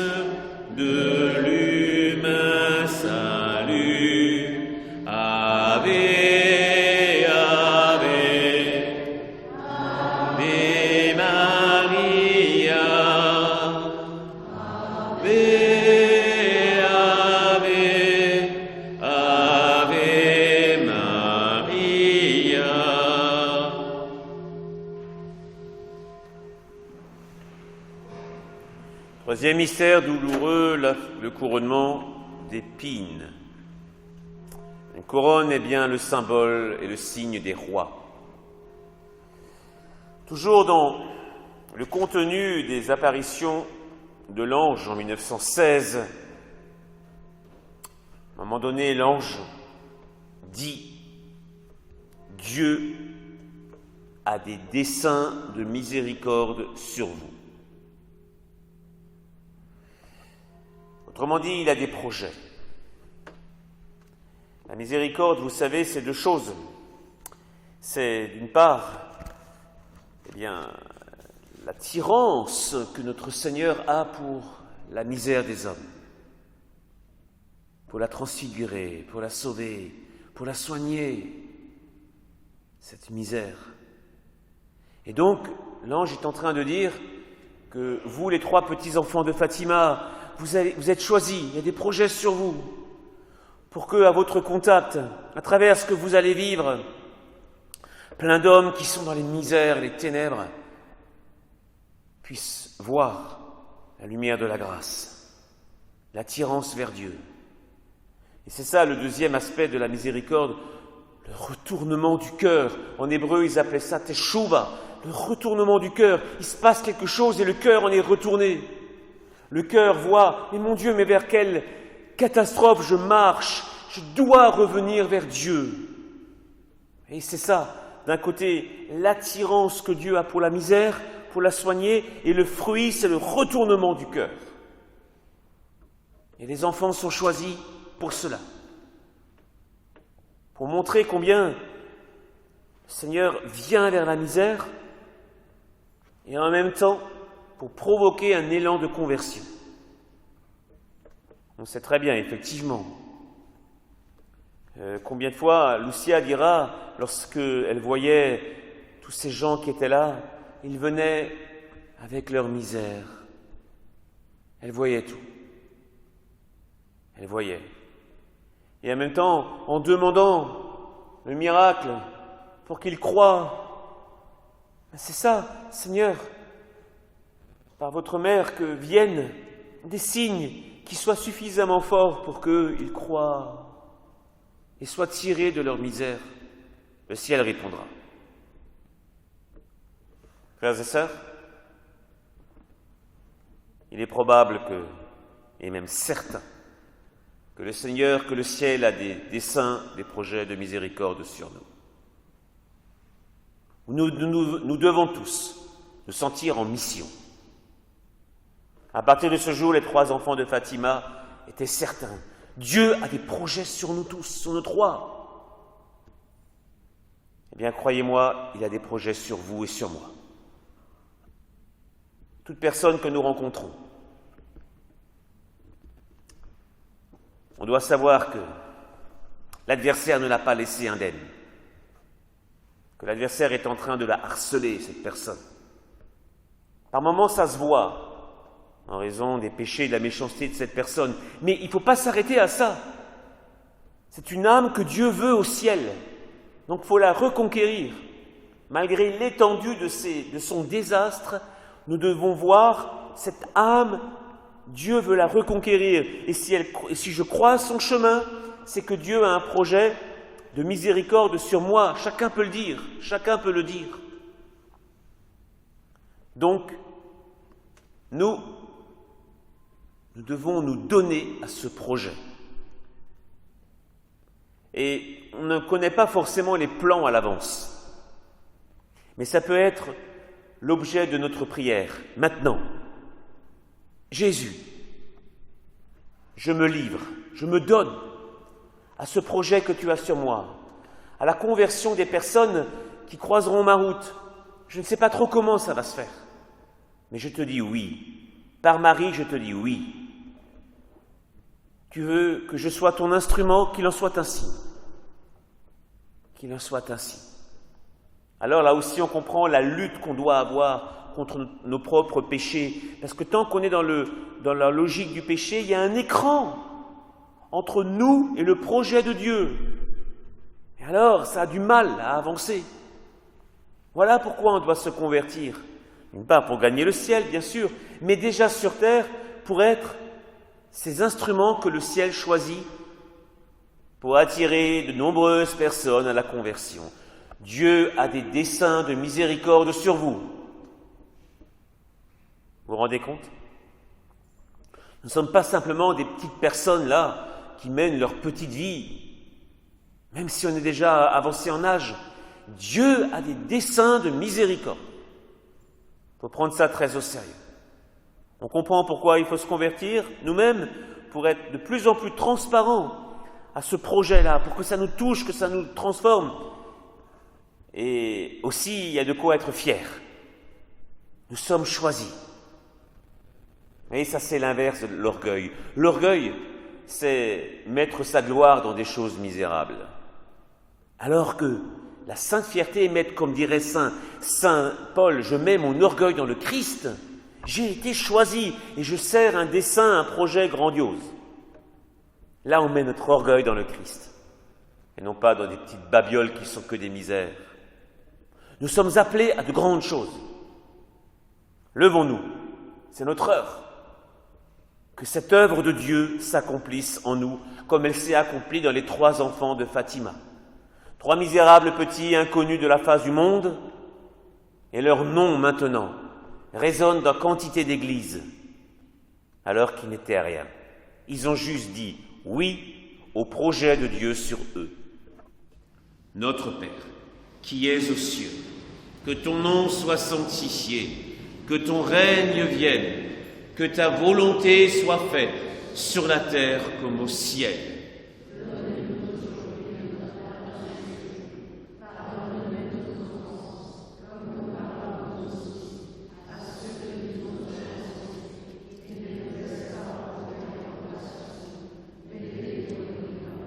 [SPEAKER 1] de l'humain salut. Ave, Ave, Ave Maria, Ave. Troisième mystère douloureux, le couronnement d'épines. Une couronne est bien le symbole et le signe des rois. Toujours dans le contenu des apparitions de l'ange en 1916, à un moment donné, l'ange dit « Dieu a des desseins de miséricorde sur vous ». Autrement dit, il a des projets. La miséricorde, vous savez, c'est deux choses. C'est d'une part, l'attirance que notre Seigneur a pour la misère des hommes, pour la transfigurer, pour la sauver, pour la soigner, cette misère. Et donc, l'ange est en train de dire que vous, les 3 petits-enfants de Fatima, vous êtes choisis, il y a des projets sur vous, pour que, à votre contact, à travers ce que vous allez vivre, plein d'hommes qui sont dans les misères, les ténèbres, puissent voir la lumière de la grâce, l'attirance vers Dieu. Et c'est ça le deuxième aspect de la miséricorde, le retournement du cœur. En hébreu, ils appelaient ça teshuva, le retournement du cœur. Il se passe quelque chose et le cœur en est retourné. Le cœur voit, mais mon Dieu, mais vers quelle catastrophe je marche, je dois revenir vers Dieu. Et c'est ça, d'un côté, l'attirance que Dieu a pour la misère, pour la soigner, et le fruit, c'est le retournement du cœur. Et les enfants sont choisis pour cela, pour montrer combien le Seigneur vient vers la misère, et en même temps, pour provoquer un élan de conversion. On sait très bien, effectivement, combien de fois Lucia dira, lorsqu'elle voyait tous ces gens qui étaient là, ils venaient avec leur misère. Elle voyait tout. Elle voyait. Et en même temps, en demandant le miracle pour qu'ils croient, c'est ça, Seigneur, par votre mère, que viennent des signes qui soient suffisamment forts pour qu'ils croient et soient tirés de leur misère. Le ciel répondra. Frères et sœurs, il est probable que, et même certain, que le Seigneur, que le ciel a des desseins, des projets de miséricorde sur nous. Nous devons tous nous sentir en mission. À partir de ce jour, les 3 enfants de Fatima étaient certains. Dieu a des projets sur nous tous, sur nous 3.
[SPEAKER 3] Eh bien, croyez-moi, il a des projets sur vous et sur moi. Toute personne que nous rencontrons, on doit savoir que l'adversaire ne l'a pas laissé indemne, que l'adversaire est en train de la harceler, cette personne. Par moments, ça se voit, en raison des péchés et de la méchanceté de cette personne. Mais il ne faut pas s'arrêter à ça. C'est une âme que Dieu veut au ciel. Donc il faut la reconquérir. Malgré l'étendue de son désastre, nous devons voir cette âme, Dieu veut la reconquérir. Et si je crois son chemin, c'est que Dieu a un projet de miséricorde sur moi. Chacun peut le dire, chacun peut le dire. Donc, nous devons nous donner à ce projet. Et on ne connaît pas forcément les plans à l'avance. Mais ça peut être l'objet de notre prière. Maintenant, Jésus, je me livre, je me donne à ce projet que tu as sur moi, à la conversion des personnes qui croiseront ma route. Je ne sais pas trop comment ça va se faire, mais je te dis oui. Par Marie, je te dis oui. Tu veux que je sois ton instrument, qu'il en soit ainsi. Qu'il en soit ainsi. Alors là aussi, on comprend la lutte qu'on doit avoir contre nos propres péchés. Parce que tant qu'on est dans la logique du péché, il y a un écran entre nous et le projet de Dieu. Et alors, ça a du mal à avancer. Voilà pourquoi on doit se convertir. D'une part pour gagner le ciel, bien sûr, mais déjà sur terre, pour être ces instruments que le ciel choisit pour attirer de nombreuses personnes à la conversion. Dieu a des desseins de miséricorde sur vous. Vous vous rendez compte? Nous ne sommes pas simplement des petites personnes là qui mènent leur petite vie. Même si on est déjà avancé en âge, Dieu a des desseins de miséricorde. Il faut prendre ça très au sérieux. On comprend pourquoi il faut se convertir nous-mêmes pour être de plus en plus transparents à ce projet-là, pour que ça nous touche, que ça nous transforme. Et aussi, il y a de quoi être fier. Nous sommes choisis. Et ça, c'est l'inverse de l'orgueil. L'orgueil, c'est mettre sa gloire dans des choses misérables. Alors que la sainte fierté est mettre, comme dirait Saint Paul, je mets mon orgueil dans le Christ. J'ai été choisi et je sers un dessein, un projet grandiose. Là, on met notre orgueil dans le Christ et non pas dans des petites babioles qui sont que des misères. Nous sommes appelés à de grandes choses. Levons-nous, c'est notre œuvre. Que cette œuvre de Dieu s'accomplisse en nous comme elle s'est accomplie dans les 3 enfants de Fatima. 3 misérables petits inconnus de la face du monde, et leur nom maintenant résonne dans quantité d'églises, alors qu'ils n'étaient rien. Ils ont juste dit oui au projet de Dieu sur eux.
[SPEAKER 1] Notre Père, qui es aux cieux, que ton nom soit sanctifié, que ton règne vienne, que ta volonté soit faite sur la terre comme au ciel.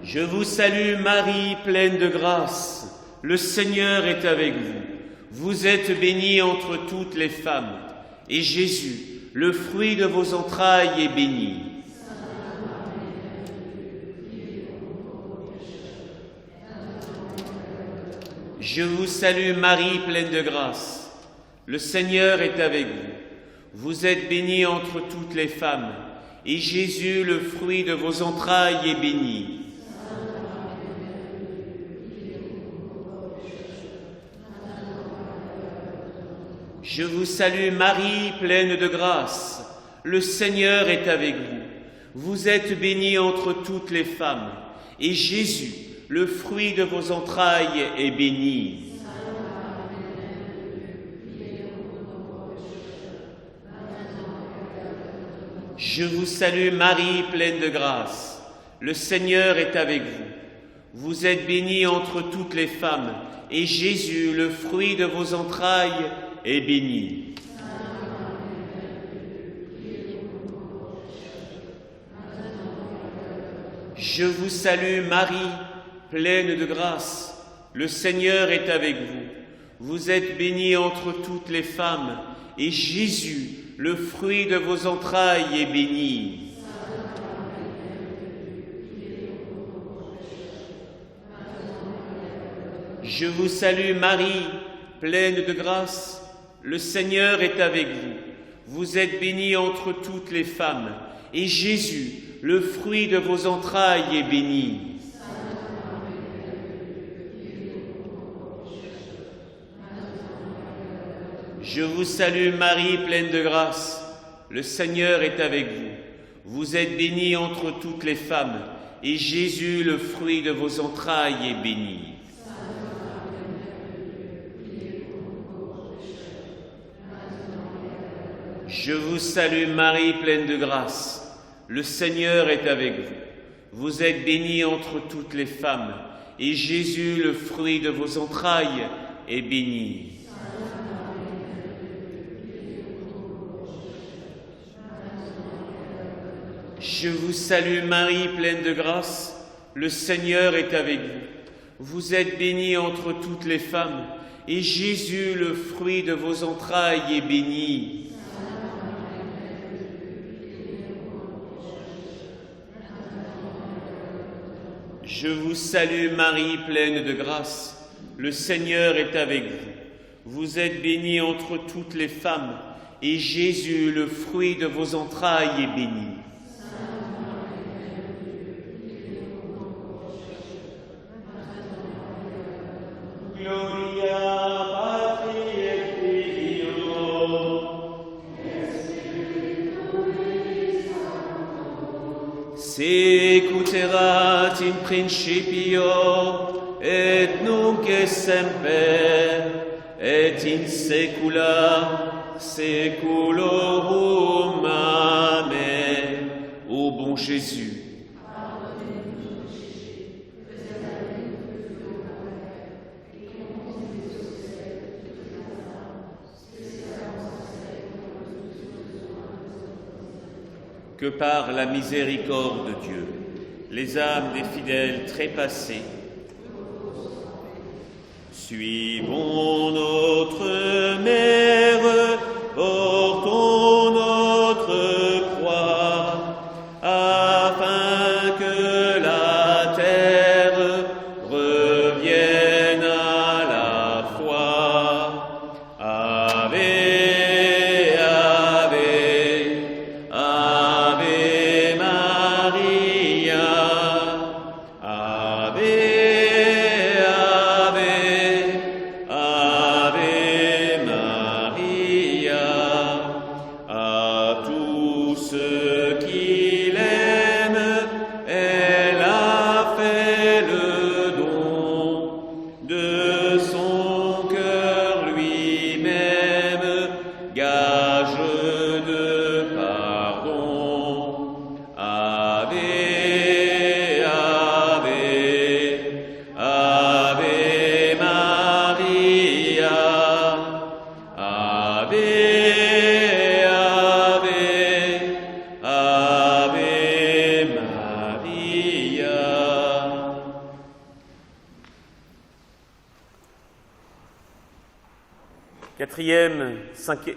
[SPEAKER 1] Je vous salue Marie, pleine de grâce. Le Seigneur est avec vous. Vous êtes bénie entre toutes les femmes, et Jésus, le fruit de vos entrailles, est béni. Je vous salue Marie, pleine de grâce. Le Seigneur est avec vous. Vous êtes bénie entre toutes les femmes, et Jésus, le fruit de vos entrailles, est béni. Je vous salue Marie, pleine de grâce. Le Seigneur est avec vous. Vous êtes bénie entre toutes les femmes, et Jésus, le fruit de vos entrailles, est béni. Je vous salue Marie, pleine de grâce. Le Seigneur est avec vous. Vous êtes bénie entre toutes les femmes, et Jésus, le fruit de vos entrailles, est béni. Je vous salue Marie, pleine de grâce. Le Seigneur est avec vous. Vous êtes bénie entre toutes les femmes, et Jésus, le fruit de vos entrailles, est béni. Je vous salue Marie, pleine de grâce. Le Seigneur est avec vous. Vous êtes bénie entre toutes les femmes, et Jésus, le fruit de vos entrailles, est béni. Je vous salue Marie, pleine de grâce. Le Seigneur est avec vous. Vous êtes bénie entre toutes les femmes, et Jésus, le fruit de vos entrailles, est béni. Je vous salue Marie, pleine de grâce. Le Seigneur est avec vous. Vous êtes bénie entre toutes les femmes, et Jésus, le fruit de vos entrailles, est béni. Je vous salue Marie, pleine de grâce. Le Seigneur est avec vous. Vous êtes bénie entre toutes les femmes, et Jésus, le fruit de vos entrailles, est béni. Je vous salue Marie, pleine de grâce. Le Seigneur est avec vous. Vous êtes bénie entre toutes les femmes, et Jésus, le fruit de vos entrailles, est béni.
[SPEAKER 2] Secuterat in principio, et nunc et semper, et in saecula saeculorum. Amen.
[SPEAKER 1] Ô bon Jésus, que par la miséricorde de Dieu, les âmes des fidèles trépassés, suivons notre Mère, portons notre croix, afin que la terre revienne à la foi. Ave, Ave, Ave Maria, Ave, Ave, Ave Maria. À tous ceux qui l'aiment, elle a fait le don de son cœur lui-même, gage de pardon. Ave, Ave, Ave Maria, Ave, Ave, Ave Maria.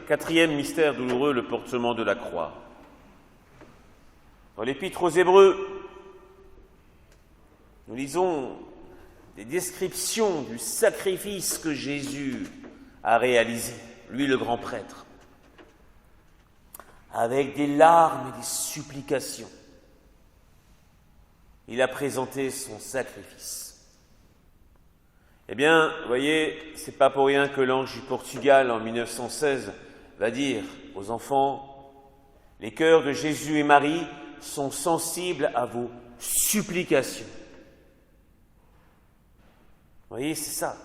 [SPEAKER 3] Quatrième mystère douloureux, le portement de la croix. Dans l'Épître aux Hébreux, nous lisons des descriptions du sacrifice que Jésus a réalisé, lui le grand prêtre, avec des larmes et des supplications. Il a présenté son sacrifice. Eh bien, vous voyez, c'est pas pour rien que l'ange du Portugal, en 1916, va dire aux enfants, les cœurs de Jésus et Marie sont sensibles à vos supplications. Vous voyez, c'est ça,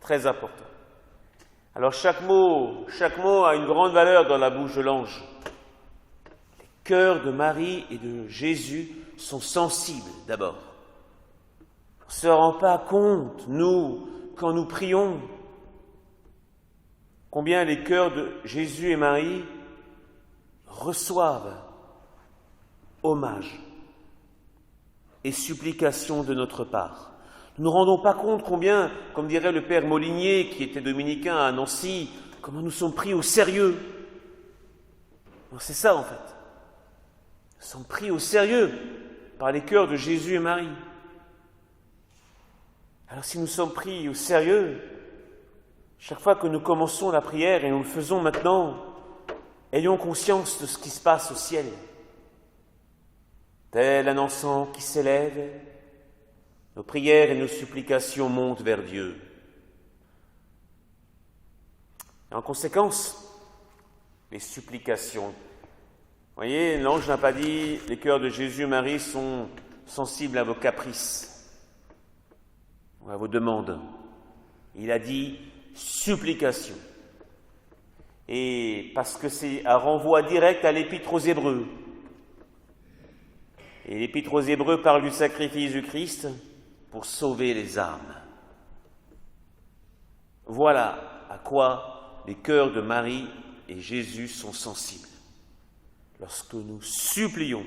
[SPEAKER 3] très important. Alors chaque mot a une grande valeur dans la bouche de l'ange. Les cœurs de Marie et de Jésus sont sensibles d'abord. ne se rend pas compte, nous, quand nous prions, combien les cœurs de Jésus et Marie reçoivent hommage et supplication de notre part. Nous ne nous rendons pas compte combien, comme dirait le père Molinier, qui était dominicain à Nancy, comment nous sommes pris au sérieux. C'est ça en fait. Nous sommes pris au sérieux par les cœurs de Jésus et Marie. Alors si nous sommes pris au sérieux, chaque fois que nous commençons la prière, et nous le faisons maintenant, ayons conscience de ce qui se passe au ciel. Tel un encens qui s'élève, nos prières et nos supplications montent vers Dieu. Et en conséquence, les supplications. Vous voyez, l'ange n'a pas dit « les cœurs de Jésus et Marie sont sensibles à vos caprices ou à vos demandes ». Il a dit « supplication ». Et parce que c'est un renvoi direct à l'Épître aux Hébreux. Et l'Épître aux Hébreux parle du sacrifice du Christ pour sauver les âmes. Voilà à quoi les cœurs de Marie et Jésus sont sensibles. Lorsque nous supplions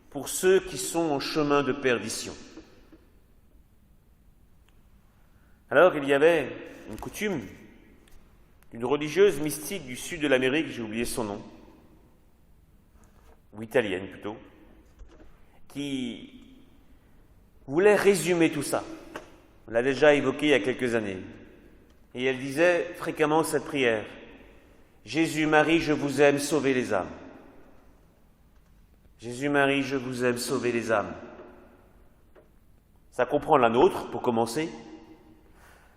[SPEAKER 3] pour ceux qui sont en chemin de perdition. Alors il y avait une coutume d'une religieuse mystique du sud de l'Amérique, j'ai oublié son nom, ou italienne plutôt, qui voulait résumer tout ça. On l'a déjà évoqué il y a quelques années. Et elle disait fréquemment cette prière. Jésus, Marie, je vous aime, sauvez les âmes. Jésus, Marie, je vous aime, sauvez les âmes. Ça comprend la nôtre, pour commencer.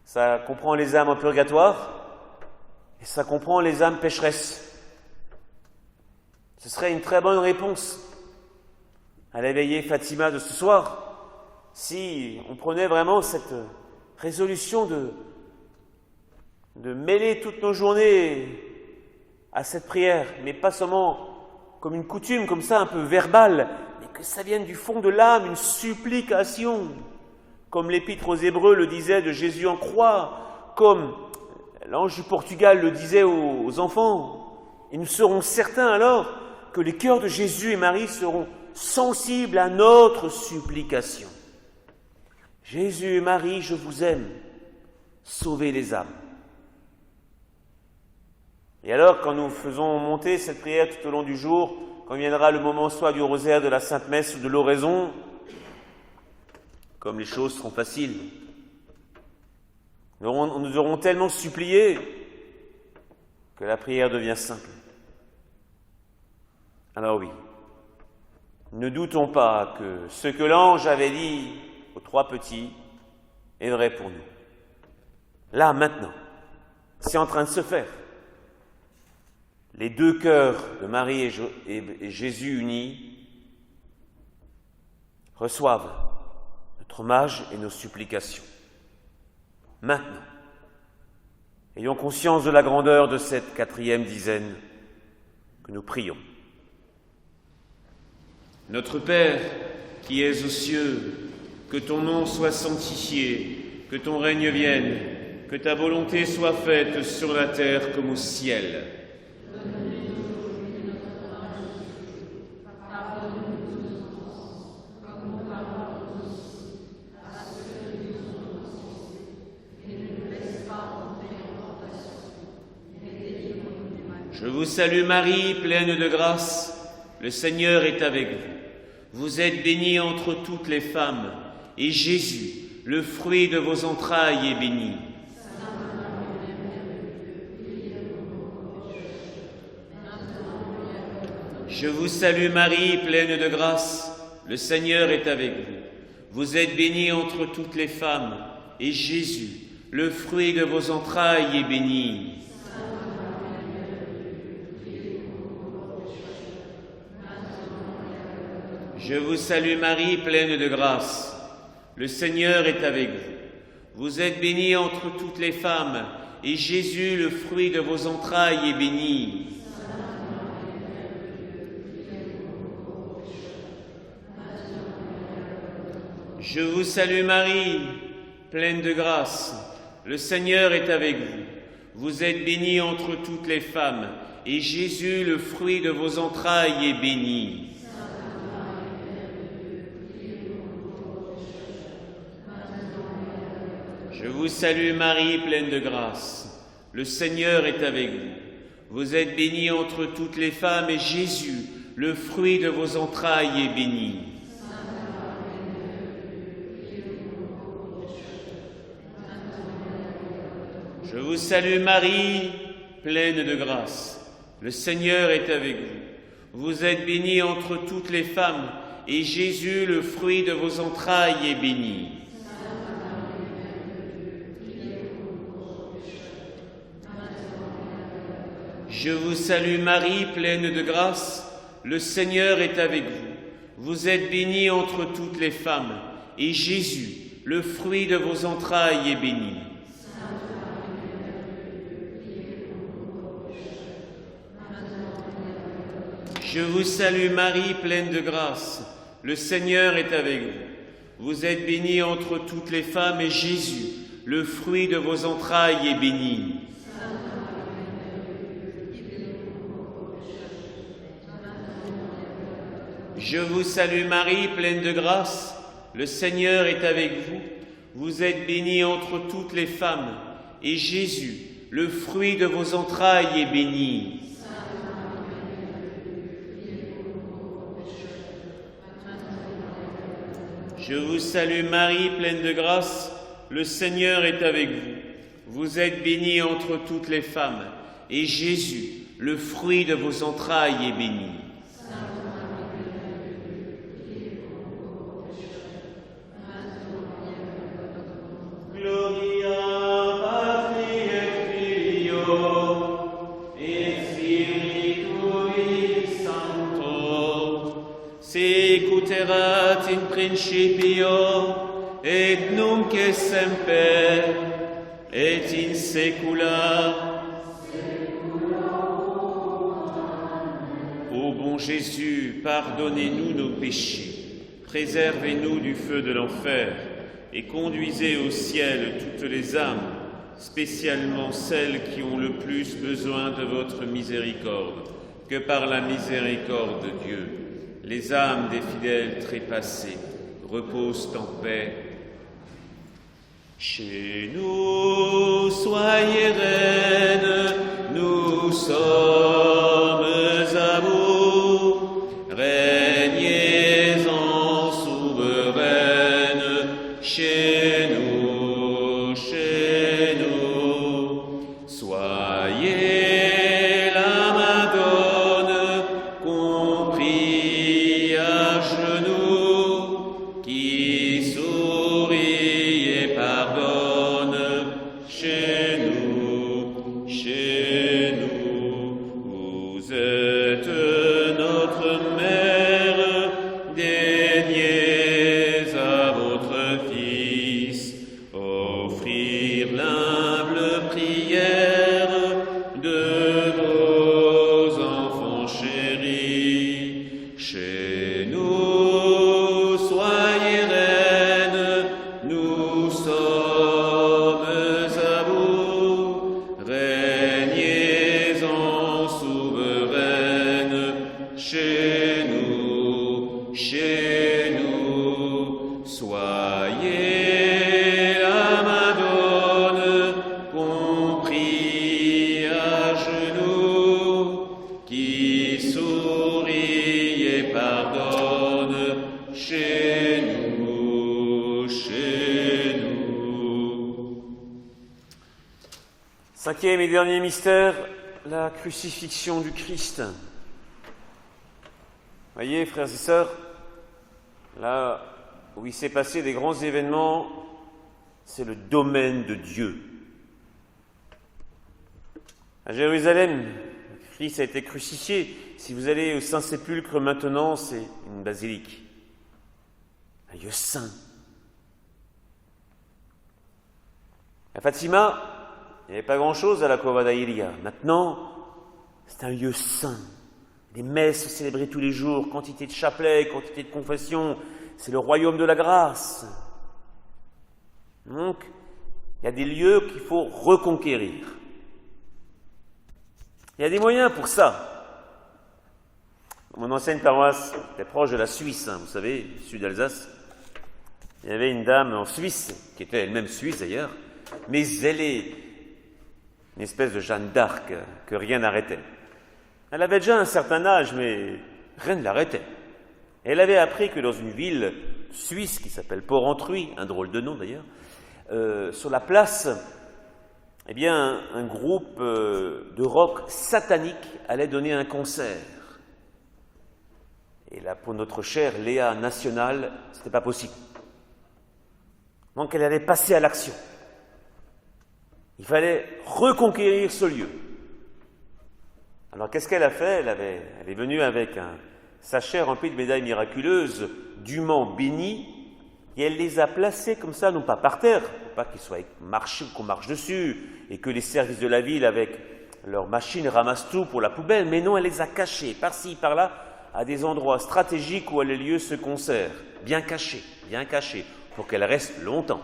[SPEAKER 3] Ça comprend les âmes en purgatoire. Et ça comprend les âmes pécheresses. Ce serait une très bonne réponse à la veillée Fatima de ce soir, si on prenait vraiment cette résolution de mêler toutes nos journées à cette prière, mais pas seulement comme une coutume, comme ça, un peu verbale, mais que ça vienne du fond de l'âme, une supplication, comme l'Épître aux Hébreux le disait de Jésus en croix, comme l'ange du Portugal le disait aux enfants. Et nous serons certains alors que les cœurs de Jésus et Marie seront sensibles à notre supplication. Jésus et Marie, je vous aime, sauvez les âmes. Et alors, quand nous faisons monter cette prière tout au long du jour, quand viendra le moment soit du rosaire, de la Sainte Messe ou de l'oraison, comme les choses seront faciles, nous aurons tellement supplié que la prière devient simple. Alors oui, ne doutons pas que ce que l'ange avait dit aux trois petits est vrai pour nous. Là, maintenant, c'est en train de se faire. Les deux cœurs de Marie et Jésus unis reçoivent notre hommage et nos supplications. Maintenant, ayons conscience de la grandeur de cette 4e dizaine que nous prions.
[SPEAKER 1] Notre Père, qui es aux cieux, que ton nom soit sanctifié, que ton règne vienne, que ta volonté soit faite sur la terre comme au ciel.
[SPEAKER 2] Donne-nous aujourd'hui notre pain quotidien. Pardonne-nous nos offenses, comme nous pardonnons aussi à ceux qui nous ont offensés. Et ne nous laisse pas entrer en tentation, mais délivre-nous du mal.
[SPEAKER 1] Je vous salue Marie, pleine de grâce, le Seigneur est avec vous. Vous êtes bénie entre toutes les femmes, et Jésus, le fruit de vos entrailles, est béni. Je vous salue Marie, pleine de grâce, le Seigneur est avec vous. Vous êtes bénie entre toutes les femmes, et Jésus, le fruit de vos entrailles, est béni. Je vous salue Marie, pleine de grâce, le Seigneur est avec vous. Vous êtes bénie entre toutes les femmes, et Jésus, le fruit de vos entrailles, est béni. Je vous salue Marie, pleine de grâce. Le Seigneur est avec vous. Vous êtes bénie entre toutes les femmes, et Jésus, le fruit de vos entrailles, est béni. Je vous salue Marie, pleine de grâce. Le Seigneur est avec vous. Vous êtes bénie entre toutes les femmes, et Jésus, le fruit de vos entrailles, est béni. Je vous salue Marie, pleine de grâce. Le Seigneur est avec vous. Vous êtes bénie entre toutes les femmes, et Jésus, le fruit de vos entrailles, est béni. Je vous salue Marie, pleine de grâce. Le Seigneur est avec vous. Vous êtes bénie entre toutes les femmes, et Jésus, le fruit de vos entrailles, est béni. Je vous salue Marie, pleine de grâce. Le Seigneur est avec vous. Vous êtes bénie entre toutes les femmes, et Jésus, le fruit de vos entrailles, est béni. Je vous salue Marie, pleine de grâce. Le Seigneur est avec vous. Vous êtes bénie entre toutes les femmes, et Jésus, le fruit de vos entrailles, est béni. Je vous salue Marie, pleine de grâce, le Seigneur est avec vous. Vous êtes bénie entre toutes les femmes, et Jésus, le fruit de vos entrailles, est béni. Erat in principio, et nunc et semper, et in saecula. Ô bon Jésus, pardonnez-nous nos péchés, préservez-nous du feu de l'enfer, et conduisez au ciel toutes les âmes, spécialement celles qui ont le plus besoin de votre miséricorde, que par la miséricorde de Dieu, les âmes des fidèles trépassés reposent en paix. Chez nous, soyez reine, nous sommes à vous, régnez en souveraine, chez nous, soyez la Madone, compris à genoux, qui sourit et pardonne, chez nous, vous êtes notre mère, daignez à votre Fils offrir l'humble prière de vos enfants chéris. Chez nous, soyez reine, nous sommes à vous, régnez en souveraine, chez nous, soyez la Madone, compris à genoux, qui sourit et pardonne, chez nous.
[SPEAKER 3] Cinquième et dernier mystère, la crucifixion du Christ. Voyez, frères et sœurs, là où il s'est passé des grands événements, c'est le domaine de Dieu. À Jérusalem, Christ a été crucifié. Si vous allez au Saint-Sépulcre maintenant, c'est une basilique, un lieu saint. À Fatima, il n'y avait pas grand-chose à la Cova d'Airia. Maintenant, c'est un lieu saint. Des messes célébrées tous les jours, quantité de chapelets, quantité de confessions. c'est le royaume de la grâce. Donc, il y a des lieux qu'il faut reconquérir. Il y a des moyens pour ça. Mon ancienne paroisse était proche de la Suisse, vous savez, sud d'Alsace. Il y avait une dame en Suisse, qui était elle-même suisse d'ailleurs, mais elle est une espèce de Jeanne d'Arc que rien n'arrêtait. Elle avait déjà un certain âge, mais rien ne l'arrêtait. Elle avait appris que dans une ville suisse qui s'appelle Porrentruy, un drôle de nom d'ailleurs, sur la place, eh bien, un groupe de rock satanique allait donner un concert. Et là, pour notre chère Léa nationale, c'était pas possible. Donc elle allait passer à l'action. Il fallait reconquérir ce lieu. Alors qu'est-ce qu'elle a fait? Elle est venue avec un sachet rempli de médailles miraculeuses, dûment bénies, et elle les a placées comme ça, non pas par terre, pour pas qu'ils soient marchés, qu'on marche dessus, et que les services de la ville, avec leurs machines, ramassent tout pour la poubelle, mais non, elle les a cachées, par-ci, par-là, à des endroits stratégiques où a lieu ce concert, bien cachés, pour qu'elle reste longtemps.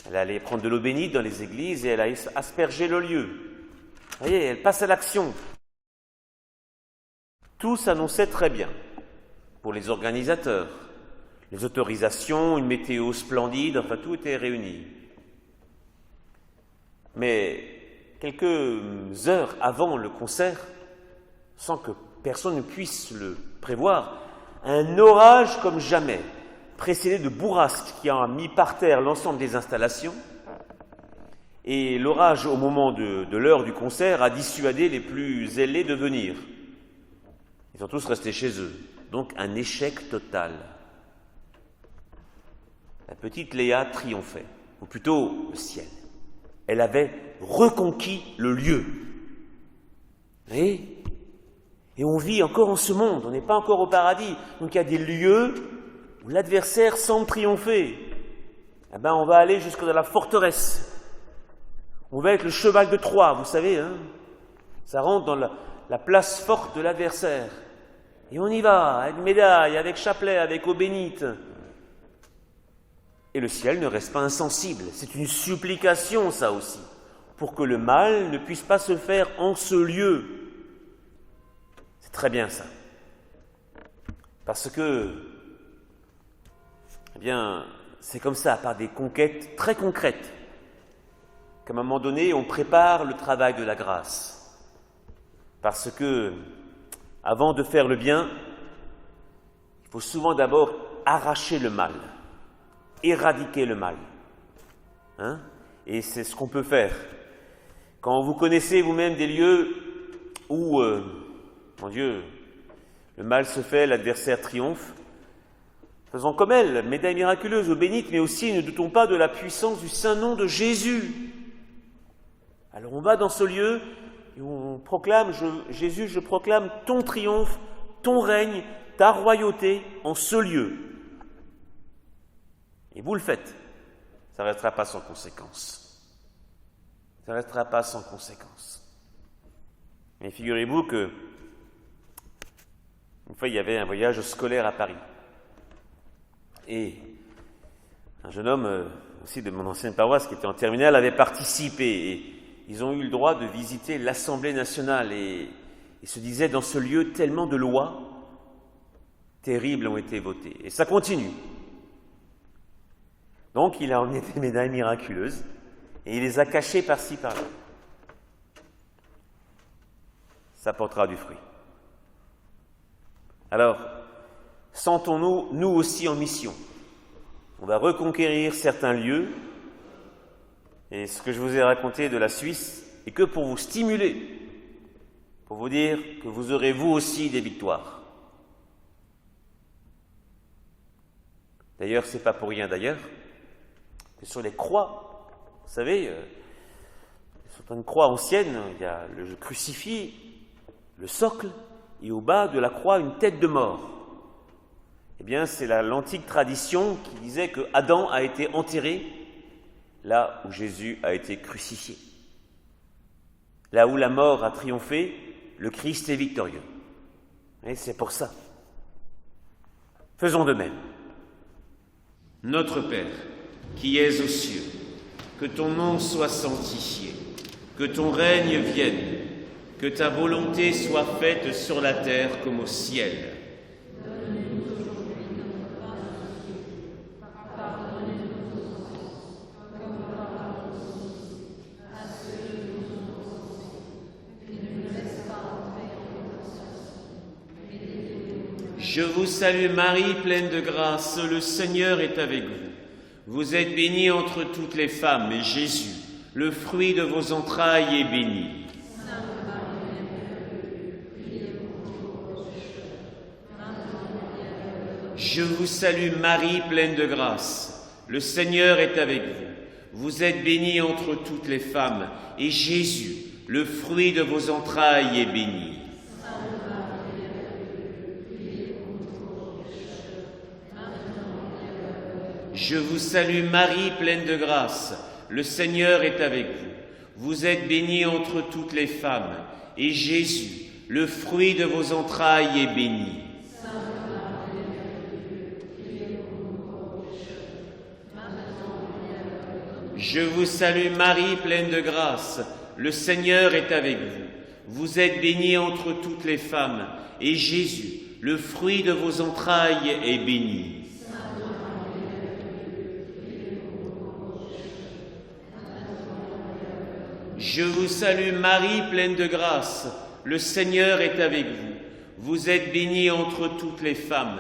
[SPEAKER 3] Elle allait prendre de l'eau bénite dans les églises et elle a aspergé le lieu. Vous voyez, elle passe à l'action. Tout s'annonçait très bien pour les organisateurs. Les autorisations, une météo splendide, enfin tout était réuni. Mais quelques heures avant le concert, sans que personne ne puisse le prévoir, un orage comme jamais, précédé de bourrasques qui a mis par terre l'ensemble des installations. Et l'orage, au moment de l'heure du concert, a dissuadé les plus zélés de venir. Ils sont tous restés chez eux. Donc un échec total. La petite Léa triomphait, ou plutôt le ciel. Elle avait reconquis le lieu. Et on vit encore en ce monde, on n'est pas encore au paradis. Donc il y a des lieux où l'adversaire semble triompher. Eh bien, on va aller jusque dans la forteresse. On va avec le cheval de Troie, vous savez, hein. Ça rentre dans la place forte de l'adversaire. Et on y va, avec médaille, avec chapelet, avec eau bénite. Et le ciel ne reste pas insensible. C'est une supplication, ça aussi, pour que le mal ne puisse pas se faire en ce lieu. C'est très bien ça. Parce que, eh bien, c'est comme ça, par des conquêtes très concrètes, qu'à un moment donné, on prépare le travail de la grâce. Parce que, avant de faire le bien, il faut souvent d'abord arracher le mal, éradiquer le mal. Hein? Et c'est ce qu'on peut faire. Quand vous connaissez vous-même des lieux où, mon Dieu, le mal se fait, l'adversaire triomphe, faisons comme elle, médaille miraculeuse, eau bénite, mais aussi ne doutons pas de la puissance du saint nom de Jésus. Alors on va dans ce lieu et on proclame, Jésus, je proclame ton triomphe, ton règne, ta royauté en ce lieu. Et vous le faites. Ça ne restera pas sans conséquence. Ça ne restera pas sans conséquence. Mais figurez-vous que une fois, il y avait un voyage scolaire à Paris. Et un jeune homme, aussi de mon ancienne paroisse, qui était en terminale, avait participé. Et ils ont eu le droit de visiter l'Assemblée nationale. Et ils se disaient, dans ce lieu, tellement de lois terribles ont été votées. Et ça continue. Donc, il a emmené des médailles miraculeuses. Et il les a cachées par-ci, par-là. Ça portera du fruit. Alors, sentons-nous, nous aussi, en mission. On va reconquérir certains lieux. Et ce que je vous ai raconté de la Suisse est que pour vous stimuler, pour vous dire que vous aurez vous aussi des victoires. D'ailleurs, c'est pas pour rien d'ailleurs que sur les croix, vous savez, sur une croix ancienne, il y a le crucifix, le socle, et au bas de la croix, une tête de mort. Eh bien, c'est l'antique tradition qui disait que Adam a été enterré là où Jésus a été crucifié. Là où la mort a triomphé, le Christ est victorieux. Et c'est pour ça. Faisons de même.
[SPEAKER 1] Notre Père, qui es aux cieux, que ton nom soit sanctifié, que ton règne vienne, que ta volonté soit faite sur la terre comme au ciel.
[SPEAKER 2] Donne-nous aujourd'hui notre pain quotidien. Pardonne-nous nos offenses, comme nous pardonnons aussi à ceux qui nous ont offensés. Et ne nous laisse pas entrer en tentation, mais délivre-nous.
[SPEAKER 1] Je vous salue Marie, pleine de grâce, le Seigneur est avec vous. Vous êtes bénie entre toutes les femmes, et Jésus, le fruit de vos entrailles, est béni. Je vous salue Marie, pleine de grâce. Le Seigneur est avec vous. Vous êtes bénie entre toutes les femmes, et Jésus, le fruit de vos entrailles, est béni. Je vous salue Marie, pleine de grâce. Le Seigneur est avec vous. Vous êtes bénie entre toutes les femmes, et Jésus, le fruit de vos entrailles, est béni. Je vous salue Marie, pleine de grâce. Le Seigneur est avec vous. Vous êtes bénie entre toutes les femmes, et Jésus, le fruit de vos entrailles, est béni. Je vous salue Marie, pleine de grâce. Le Seigneur est avec vous. Vous êtes bénie entre toutes les femmes, et Jésus, le fruit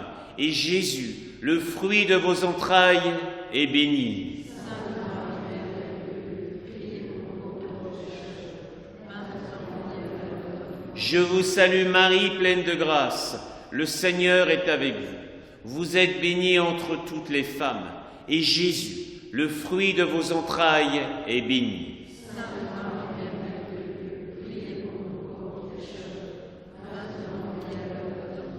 [SPEAKER 1] de vos entrailles, est béni.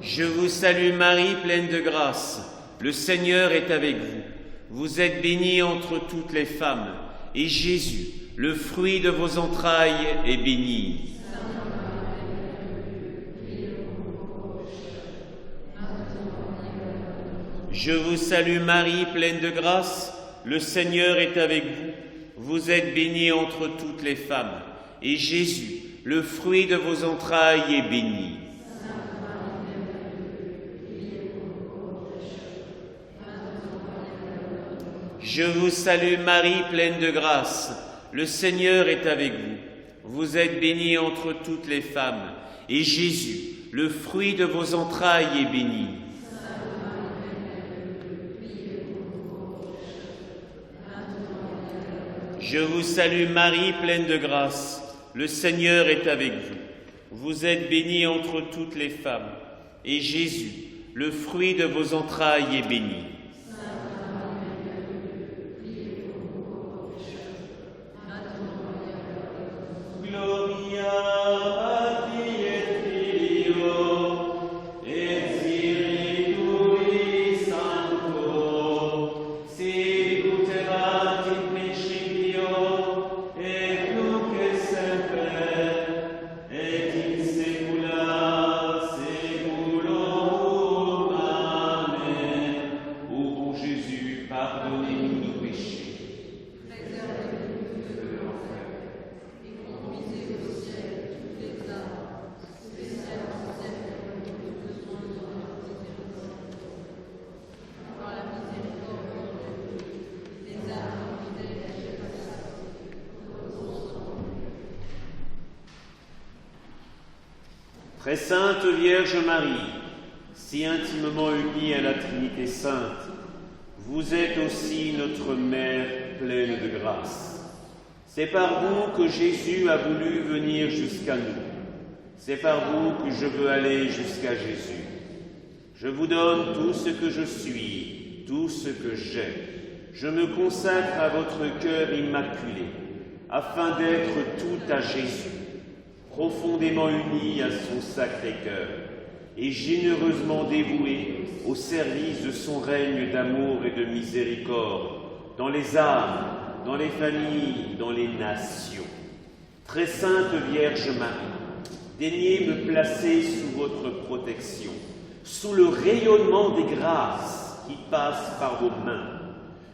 [SPEAKER 1] Je vous salue Marie, pleine de grâce. Le Seigneur est avec vous. Vous êtes bénie entre toutes les femmes, et Jésus, le fruit de vos entrailles, est béni. Je vous salue Marie, pleine de grâce. Le Seigneur est avec vous. Vous êtes bénie entre toutes les femmes, et Jésus, le fruit de vos entrailles, est béni. Je vous salue Marie, pleine de grâce. Le Seigneur est avec vous. Vous êtes bénie entre toutes les femmes, et Jésus, le fruit de vos entrailles, est béni. Je vous salue Marie, pleine de grâce. Le Seigneur est avec vous. Vous êtes bénie entre toutes les femmes, et Jésus, le fruit de vos entrailles, est béni. Je vous salue Marie, pleine de grâce. Le Seigneur est avec vous. Vous êtes bénie entre toutes les femmes, et Jésus, le fruit de vos entrailles, est béni. Très sainte Vierge Marie, si intimement unie à la Trinité sainte, vous êtes aussi notre Mère pleine de grâce. C'est par vous que Jésus a voulu venir jusqu'à nous. C'est par vous que je veux aller jusqu'à Jésus. Je vous donne tout ce que je suis, tout ce que j'ai. Je me consacre à votre cœur immaculé, afin d'être tout à Jésus, profondément uni à son sacré cœur et généreusement dévoué au service de son règne d'amour et de miséricorde dans les âmes, dans les familles, dans les nations. Très sainte Vierge Marie, daignez me placer sous votre protection.
[SPEAKER 3] sous le rayonnement des grâces qui passent par vos mains.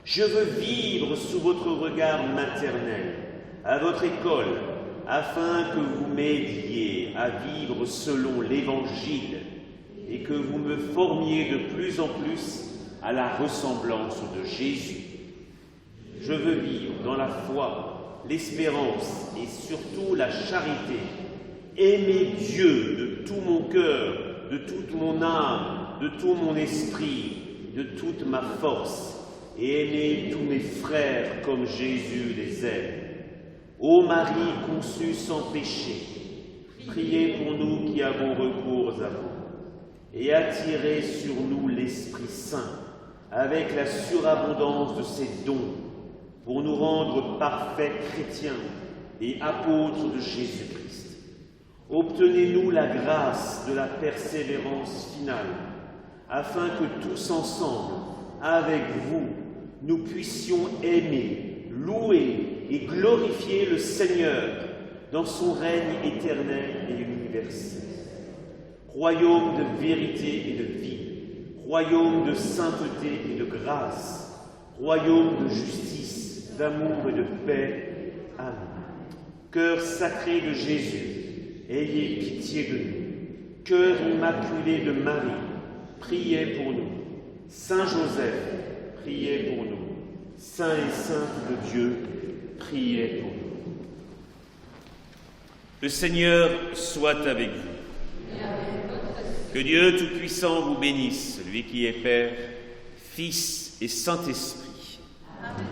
[SPEAKER 3] Je veux vivre sous votre regard maternel, à votre école, afin que vous m'aidiez à vivre selon l'Évangile et que vous me formiez de plus en plus à la ressemblance de Jésus. Je veux vivre dans la foi, l'espérance et surtout la charité, aimer Dieu de tout mon cœur, de toute mon âme, de tout mon esprit, de toute ma force, et aimer tous mes frères comme Jésus les aime. Ô Marie conçue sans péché, priez pour nous qui avons recours à vous, et attirez sur nous l'Esprit Saint, avec la surabondance de ses dons, pour nous rendre parfaits chrétiens et apôtres de Jésus-Christ. Obtenez-nous la grâce de la persévérance finale, afin que tous ensemble, avec vous, nous puissions aimer, louer et glorifier le Seigneur dans son règne éternel et universel. Royaume de vérité et de vie, royaume de sainteté et de grâce, royaume de justice, d'amour et de paix. Amen. Cœur sacré de Jésus, ayez pitié de nous. Cœur immaculé de Marie, priez pour nous. Saint Joseph, priez pour nous. Saints et saintes de Dieu, priez pour nous.
[SPEAKER 1] Le Seigneur soit avec vous. Que Dieu Tout-Puissant vous bénisse, celui qui est Père, Fils et Saint-Esprit.
[SPEAKER 2] Amen.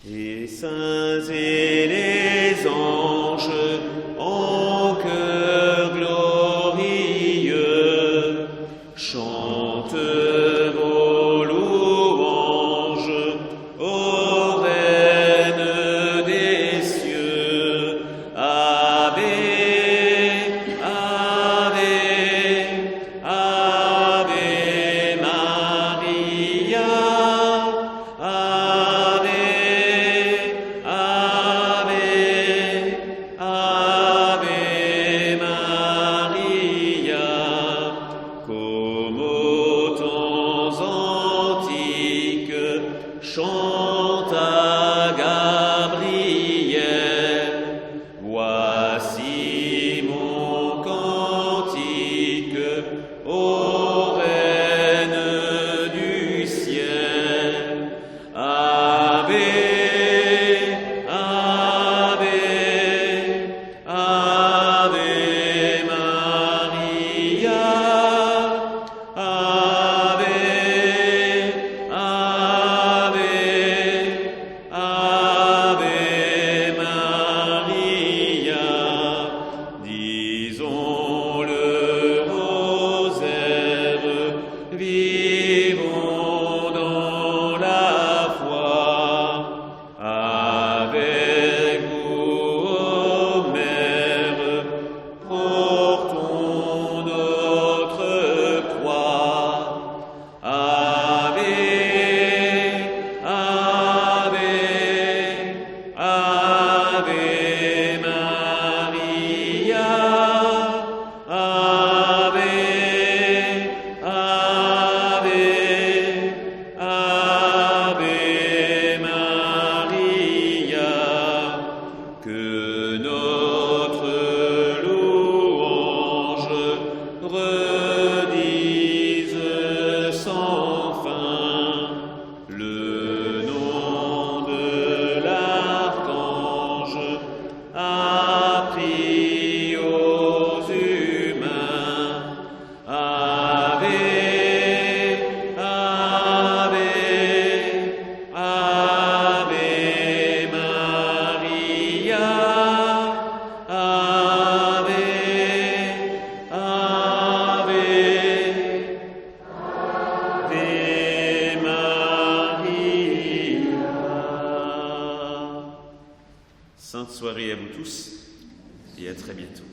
[SPEAKER 1] Les saints et les anges en chœur glorieux chantent vos louanges ô Reine des cieux. Ave, Ave, Ave Maria. Ave, Ave, Ave Maria. Comme aux temps antiques chanta Gabriel, voici mon cantique ô Reine du ciel. Ave, Ave, Ave Maria. Ave, Ave, Ave Maria. Disons le rosaire, vivons dans la foi. Avec vous, ô Mère, portons notre croix. Ave, Ave, Ave Maria. Ave, Ave, Ave Maria. Que notre louange redise sans fin le nom de l'archange appris aux humains. Ave, Ave, Ave Maria. Ave, Ave, Ave Maria. Sainte soirée à vous tous et à très bientôt.